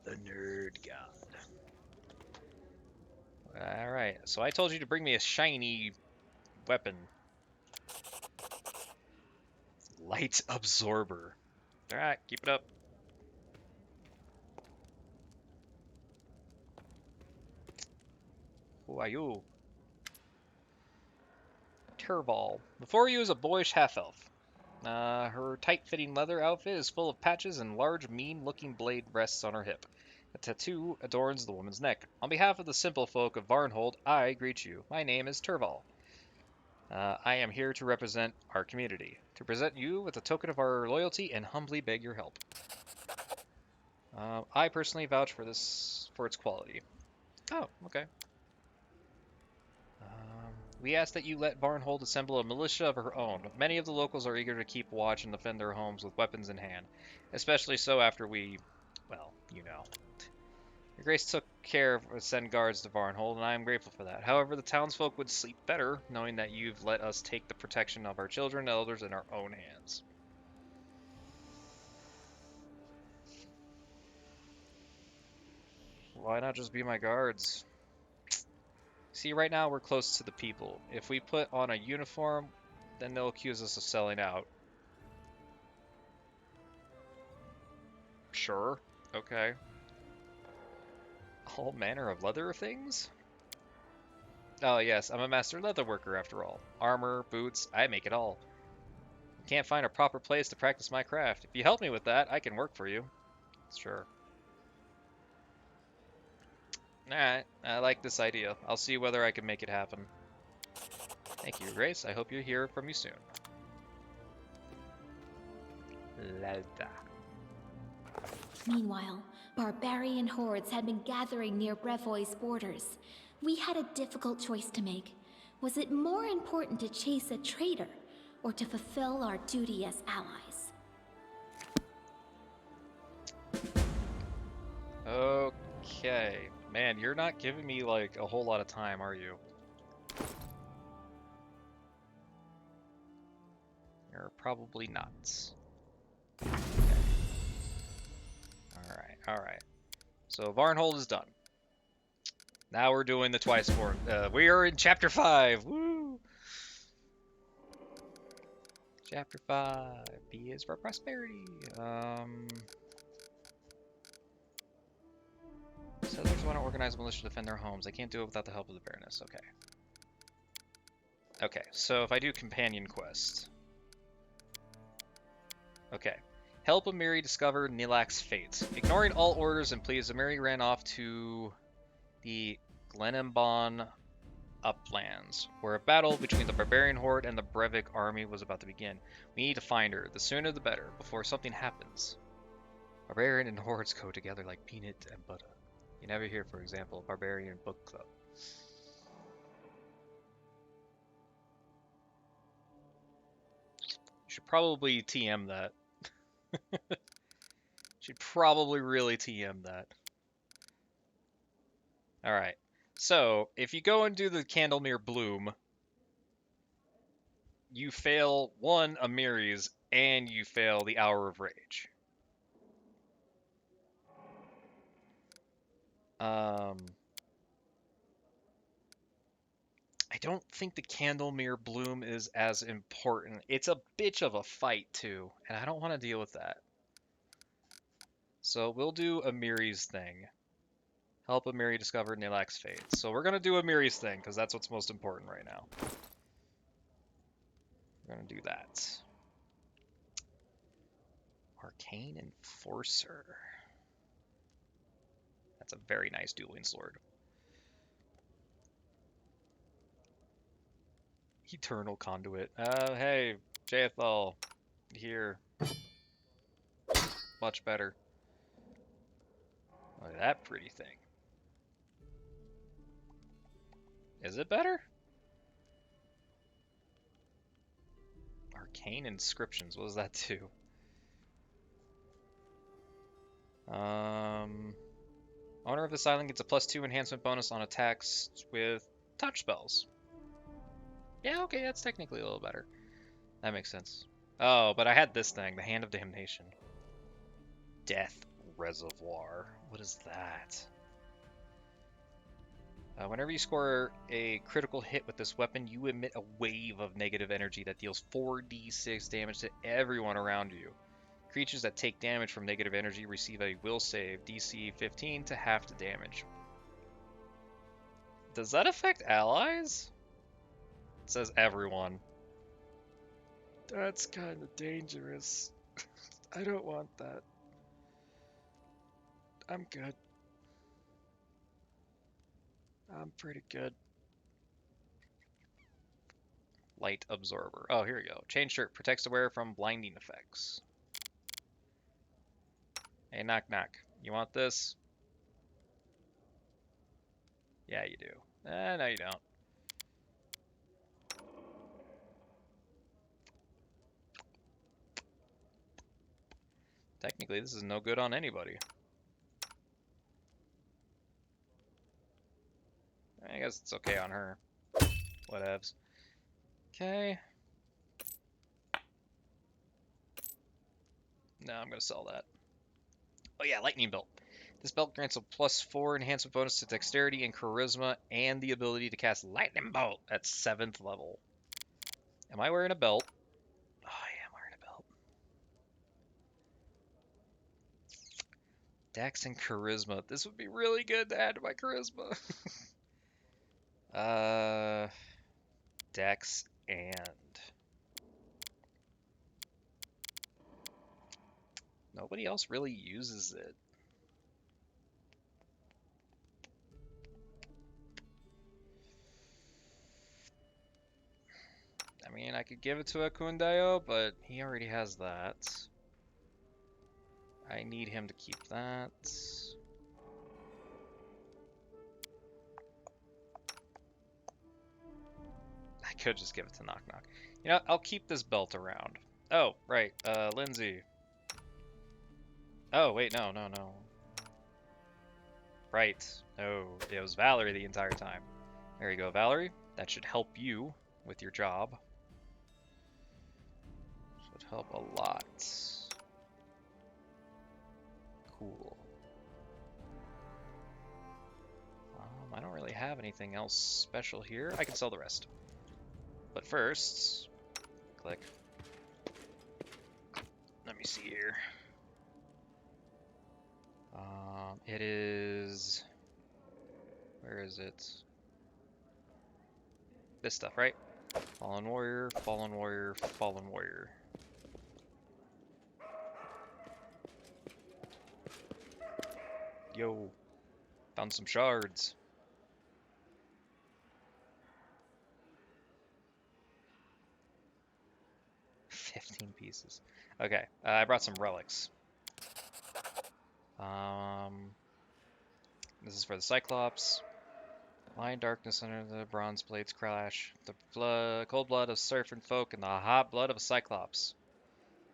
The nerd god. Alright, so I told you to bring me a shiny weapon. Light absorber. Alright, keep it up. Who are you? Turval. Before you is a boyish half-elf. Her tight-fitting leather outfit is full of patches and large, mean-looking blade rests on her hip. A tattoo adorns the woman's neck. On behalf of the simple folk of Varnhold, I greet you. My name is Turval. I am here to represent our community, to present you with a token of our loyalty and humbly beg your help. I personally vouch for its quality. Oh, okay. We ask that you let Varnhold assemble a militia of her own. Many of the locals are eager to keep watch and defend their homes with weapons in hand, especially so after we, well, you know. Your Grace took care to send guards to Varnhold, and I am grateful for that. However, the townsfolk would sleep better knowing that you've let us take the protection of our children and elders in our own hands. Why not just be my guards? See, right now we're close to the people. If we put on a uniform, then they'll accuse us of selling out. Sure. Okay. All manner of leather things? Oh yes, I'm a master leatherworker after all. Armor, boots, I make it all. Can't find a proper place to practice my craft. If you help me with that, I can work for you. Sure. Alright, I like this idea. I'll see whether I can make it happen. Thank you, Grace. I hope you hear from you soon. Leda. Meanwhile, barbarian hordes had been gathering near Brevoy's borders. We had a difficult choice to make. Was it more important to chase a traitor, or to fulfill our duty as allies? Okay. Man, you're not giving me, like, a whole lot of time, are you? You're probably not. Okay. Alright. So, Varnhold is done. Now we're doing the twice more. We are in Chapter 5! Woo! Chapter 5. B is for prosperity. Settlers want to organize a militia to defend their homes. They can't do it without the help of the Baroness. Okay. Okay, so if I do companion quest. Okay. Help Amiri discover Nilak's fate. Ignoring all orders and pleas, Amiri ran off to the Glenembon uplands, where a battle between the barbarian horde and the Brevik army was about to begin. We need to find her. The sooner the better, before something happens. Barbarian and hordes go together like peanut and butter. You never hear, for example, Barbarian Book Club. Should probably TM that. Should probably really TM that. Alright. So, if you go and do the Candlemere Bloom, you fail one Amiri's and you fail the Hour of Rage. I don't think the Candlemere Bloom is as important. It's a bitch of a fight, too, and I don't want to deal with that. So we'll do Amiri's thing. Help Amiri discover Nilak's fate. So we're going to do Amiri's thing, because that's what's most important right now. We're going to do that. Arcane Enforcer. That's a very nice dueling sword. Eternal Conduit. Hey, Jaethal. Here. Much better. Look at that pretty thing. Is it better? Arcane Inscriptions. What does that do? Owner of this island gets a +2 enhancement bonus on attacks with touch spells. Yeah, okay, that's technically a little better. That makes sense. Oh, but I had this thing, the Hand of Damnation. Death Reservoir. What is that? Whenever you score a critical hit with this weapon, you emit a wave of negative energy that deals 4d6 damage to everyone around you. Creatures that take damage from negative energy receive a will save, DC 15 to half the damage. Does that affect allies? It says everyone. That's kind of dangerous. I don't want that. I'm good. I'm pretty good. Light Absorber. Oh, here we go. Chain Shirt protects the wearer from blinding effects. Hey, knock knock. You want this? Yeah, you do. No, you don't. Technically, this is no good on anybody. I guess it's okay on her. Whatevs. Okay. No, I'm gonna sell that. Oh yeah, Lightning Belt. This belt grants a +4 enhancement bonus to dexterity and charisma and the ability to cast Lightning Bolt at 7th level. Am I wearing a belt? Oh, I am wearing a belt. Dex and charisma. This would be really good to add to my charisma. Dex and nobody else really uses it. I mean, I could give it to a Kundayo, but he already has that. I need him to keep that. I could just give it to Knock Knock. You know, I'll keep this belt around. Oh, right, Lindsay. Oh, wait, no. Right, no, it was Valerie the entire time. There you go, Valerie. That should help you with your job. Should help a lot. Cool. I don't really have anything else special here. I can sell the rest. But first, click. Let me see here. It is... Where is it? This stuff, right? Fallen Warrior, Fallen Warrior, Fallen Warrior. Yo, found some shards. $15 pieces. Okay, I brought some relics. This is for the Cyclops. Lie in darkness under the bronze blades clash. The cold blood of serpent folk and the hot blood of a Cyclops.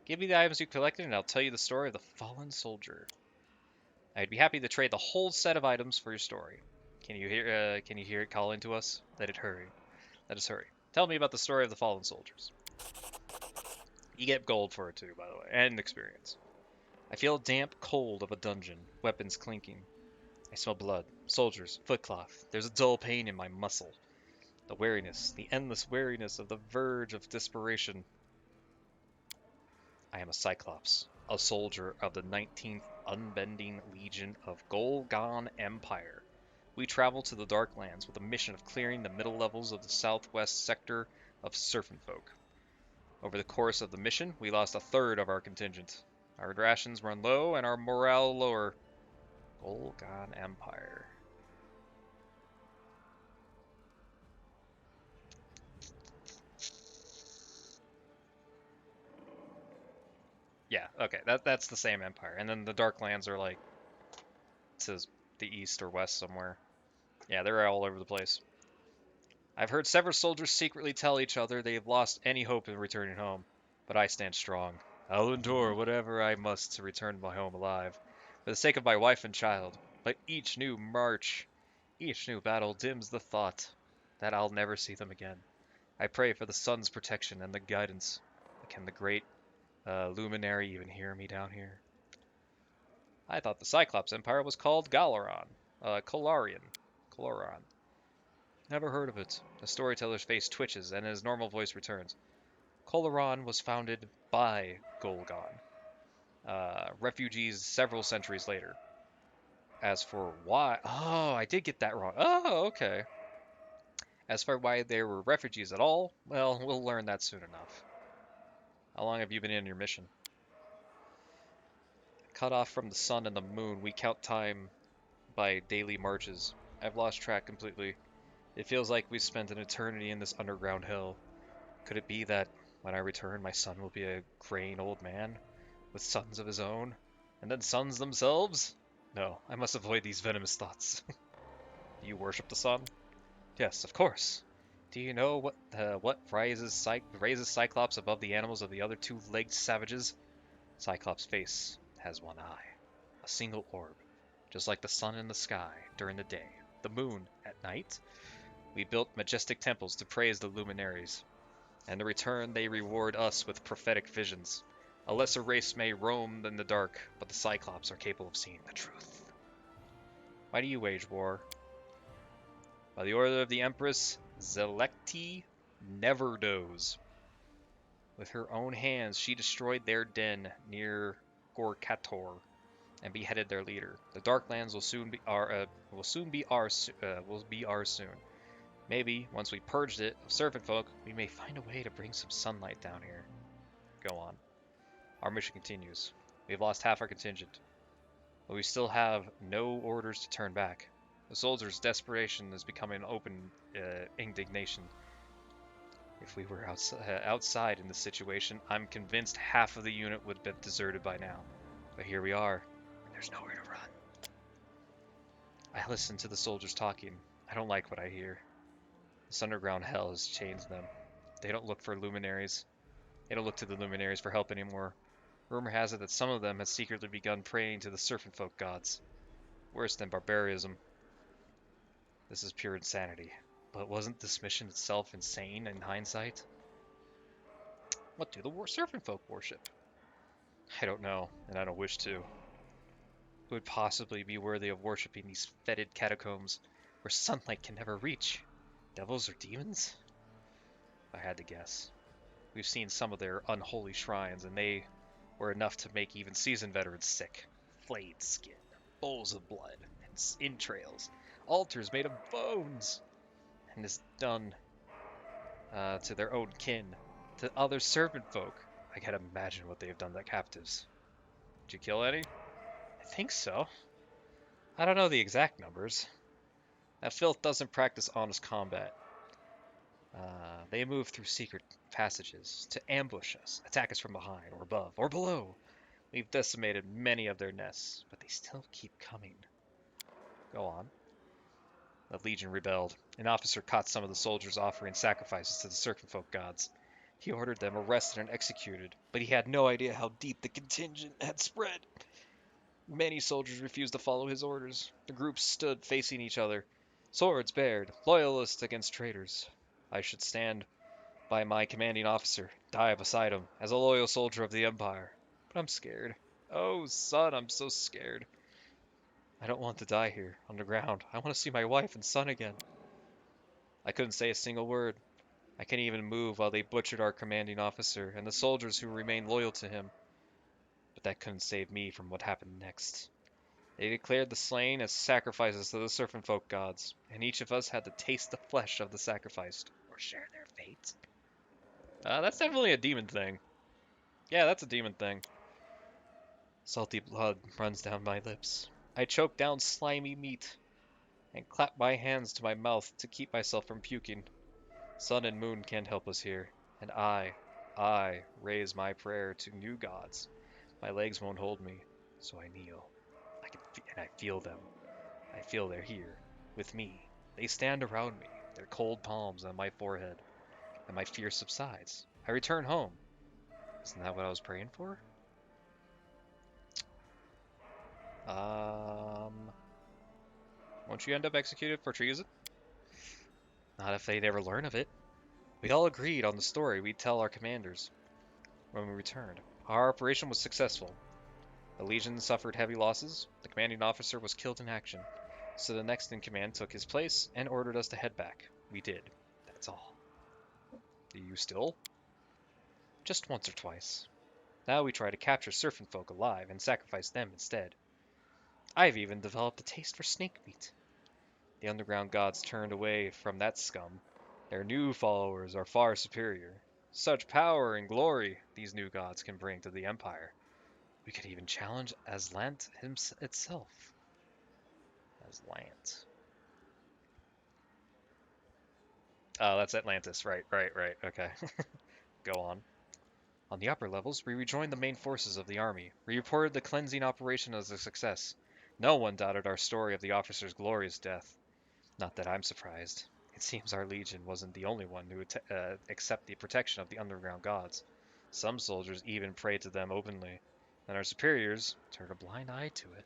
Give me the items you collected and I'll tell you the story of the fallen soldier. I'd be happy to trade the whole set of items for your story. Can you hear it calling to us? Let us hurry. Tell me about the story of the fallen soldiers. You get gold for it too, by the way, and experience. I feel a damp cold of a dungeon, weapons clinking. I smell blood, soldiers, footcloth. There's a dull pain in my muscle. The weariness, the endless weariness of the verge of desperation. I am a Cyclops, a soldier of the 19th Unbending Legion of Golgon Empire. We travel to the Darklands with a mission of clearing the middle levels of the southwest sector of Serpent Folk. Over the course of the mission, we lost a third of our contingent. Our rations run low and our morale lower. Golgon Empire. Yeah, okay, that's the same empire. And then the Darklands are like to the east or west somewhere. Yeah, they're all over the place. I've heard several soldiers secretly tell each other they have lost any hope of returning home, but I stand strong. I'll endure whatever I must to return to my home alive, for the sake of my wife and child. But each new march, each new battle dims the thought that I'll never see them again. I pray for the sun's protection and the guidance. Can the great luminary even hear me down here? I thought the Cyclops Empire was called Galaron. Kolarian. Koloran. Never heard of it. The storyteller's face twitches and his normal voice returns. Koloran was founded by Golgon, refugees several centuries later. As for why... Oh, I did get that wrong. Oh, okay. As for why they were refugees at all, well, we'll learn that soon enough. How long have you been in your mission? Cut off from the sun and the moon, we count time by daily marches. I've lost track completely. It feels like we've spent an eternity in this underground hell. Could it be that when I return, my son will be a graying old man with sons of his own, and then sons themselves? No, I must avoid these venomous thoughts. Do you worship the sun? Yes, of course. Do you know what raises Cyclops above the animals of the other two-legged savages? Cyclops' face has one eye, a single orb, just like the sun in the sky during the day, the moon at night. We built majestic temples to praise the luminaries, and in return they reward us with prophetic visions. A lesser race may roam in the dark, but the Cyclops are capable of seeing the truth. Why do you wage war? By the order of the Empress Zelecti Neverdoze. With her own hands, she destroyed their den near Gorkator and beheaded their leader. The Darklands will soon be ours soon. Maybe, once we purged it of serpent folk, we may find a way to bring some sunlight down here. Go on. Our mission continues. We've lost half our contingent, but we still have no orders to turn back. The soldiers' desperation is becoming open indignation. If we were outside in this situation, I'm convinced half of the unit would have been deserted by now. But here we are, and there's nowhere to run. I listen to the soldiers talking. I don't like what I hear. This underground hell has changed them. They don't look for luminaries. They don't look to the luminaries for help anymore. Rumor has it that some of them have secretly begun praying to the serpent folk gods. Worse than barbarism. This is pure insanity. But wasn't this mission itself insane in hindsight? What do the serpent folk worship? I don't know, and I don't wish to. Who would possibly be worthy of worshipping these fetid catacombs where sunlight can never reach? Devils or demons? If I had to guess. We've seen some of their unholy shrines, and they were enough to make even seasoned veterans sick. Flayed skin, bowls of blood, and entrails, altars made of bones, and is done to their own kin, to other serpent folk. I can't imagine what they have done to captives. Did you kill any? I think so. I don't know the exact numbers. That filth doesn't practice honest combat. They move through secret passages to ambush us, attack us from behind, or above, or below. We've decimated many of their nests, but they still keep coming. Go on. The Legion rebelled. An officer caught some of the soldiers offering sacrifices to the serpent folk gods. He ordered them arrested and executed, but he had no idea how deep the contingent had spread. Many soldiers refused to follow his orders. The groups stood facing each other, swords bared, loyalists against traitors. I should stand by my commanding officer, die beside him, as a loyal soldier of the Empire. But I'm scared. Oh, son, I'm so scared. I don't want to die here, underground. I want to see my wife and son again. I couldn't say a single word. I couldn't even move while they butchered our commanding officer and the soldiers who remained loyal to him. But that couldn't save me from what happened next. They declared the slain as sacrifices to the serpent folk gods, and each of us had to taste the flesh of the sacrificed, or share their fate. That's definitely a demon thing. Yeah, that's a demon thing. Salty blood runs down my lips. I choke down slimy meat, and clap my hands to my mouth to keep myself from puking. Sun and moon can't help us here, and I raise my prayer to new gods. My legs won't hold me, so I kneel. I feel them. I feel they're here, with me. They stand around me, their cold palms on my forehead, and my fear subsides. I return home. Isn't that what I was praying for? Won't you end up executed for treason? Not if they never learn of it. We all agreed on the story we'd tell our commanders when we returned. Our operation was successful. The Legion suffered heavy losses. The commanding officer was killed in action. So the next in command took his place and ordered us to head back. We did. That's all. Do you still? Just once or twice. Now we try to capture serpent folk alive and sacrifice them instead. I've even developed a taste for snake meat. The underground gods turned away from that scum. Their new followers are far superior. Such power and glory these new gods can bring to the Empire. We could even challenge Aslant itself. Aslant. Oh, that's Atlantis. Right. Okay. Go on. On the upper levels, we rejoined the main forces of the army. We reported the cleansing operation as a success. No one doubted our story of the officer's glorious death. Not that I'm surprised. It seems our legion wasn't the only one who would accept the protection of the underground gods. Some soldiers even prayed to them openly, and our superiors turned a blind eye to it.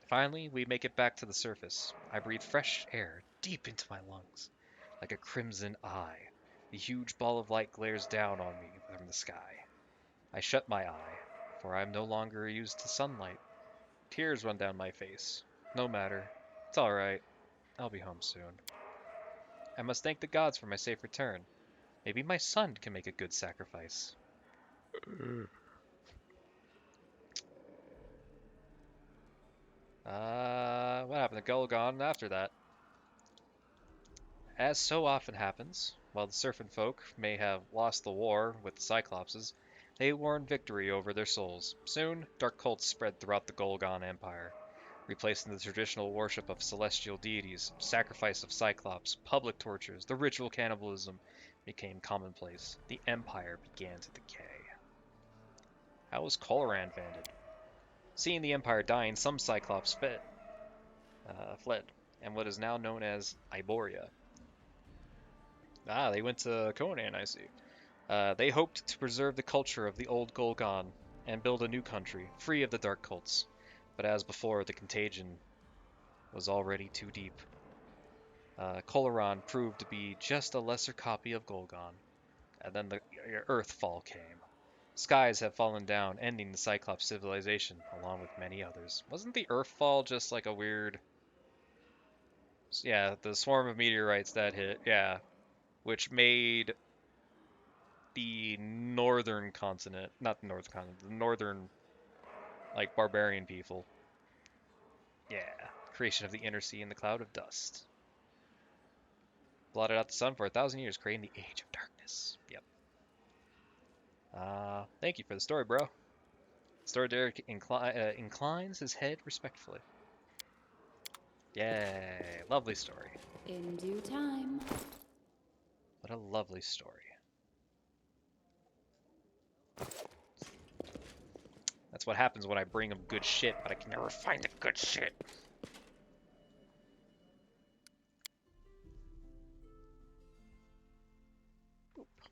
Finally, we make it back to the surface. I breathe fresh air deep into my lungs. Like a crimson eye, the huge ball of light glares down on me from the sky. I shut my eye, for I am no longer used to sunlight. Tears run down my face. No matter. It's alright. I'll be home soon. I must thank the gods for my safe return. Maybe my son can make a good sacrifice. What happened to Gul'dan after that? as so often happens, while the Serpent folk may have lost the war with the Cyclopses, they won victory over their souls. Soon, dark cults spread throughout the Golgon Empire, replacing the traditional worship of celestial deities. Sacrifice of Cyclops, public tortures, the ritual cannibalism became commonplace. The Empire began to decay. How was Coloran banded? Seeing the Empire dying, some Cyclops fled, and what is now known as Iboria. Ah, they went to Conan, I see. They hoped to preserve the culture of the old Golgon and build a new country, free of the dark cults. But as before, the contagion was already too deep. Coloran proved to be just a lesser copy of Golgon, and then the Earthfall came. Skies have fallen down, ending the Cyclops civilization, along with many others. Wasn't the Earthfall just like a weird... Yeah, the swarm of meteorites that hit, yeah, which made the northern continent, not the northern continent, the northern, like, barbarian people. Yeah, creation of the inner sea and the cloud of dust. Blotted out the sun for 1,000 years, creating the age of darkness. Yep. Thank you for the story, bro. Story Derek inclines his head respectfully. Yay, lovely story. In due time. What a lovely story. That's what happens when I bring him good shit, but I can never find the good shit.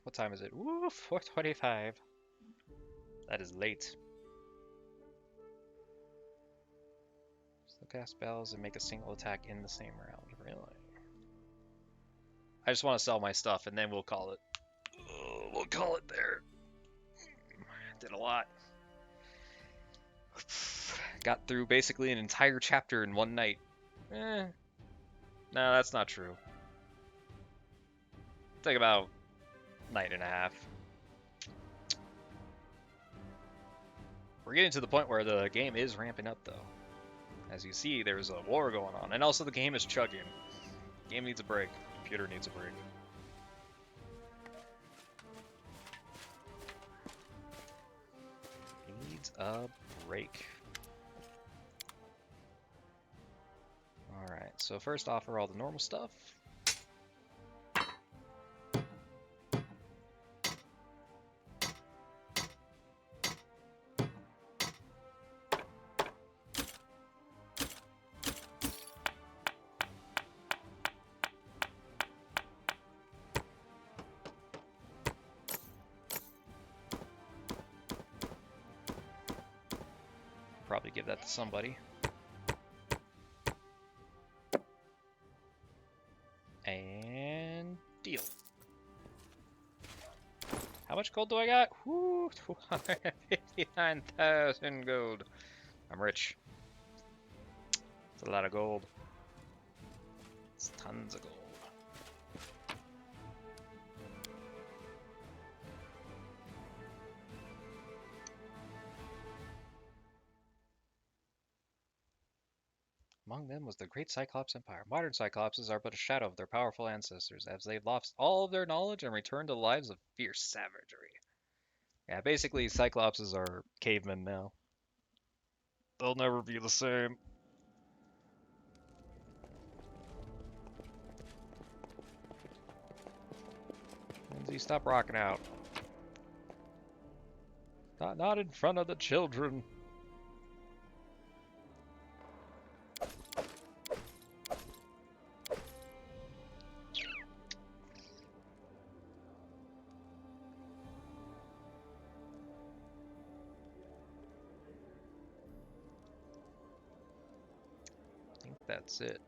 What time is it? Woo, 4:25. That is late. Still cast spells and make a single attack in the same round. Really? I just want to sell my stuff and then we'll call it. We'll call it there. Did a lot. Got through basically an entire chapter in one night. No, that's not true. Took about a night and a half. We're getting to the point where the game is ramping up, though. As you see, there's a war going on, and also the game is chugging. Game needs a break. Computer needs a break. Needs a break. Alright, so first offer all the normal stuff. Probably give that to somebody. And deal. How much gold do I got? Woo, 259,000 gold. I'm rich. It's a lot of gold. It's tons of gold. Among them was the great Cyclops Empire. Modern Cyclopses are but a shadow of their powerful ancestors, as they've lost all of their knowledge and returned to lives of fierce savagery. Yeah, basically, Cyclopses are cavemen now. They'll never be the same. Lindsay, stop rocking out. Not in front of the children. I think that's it.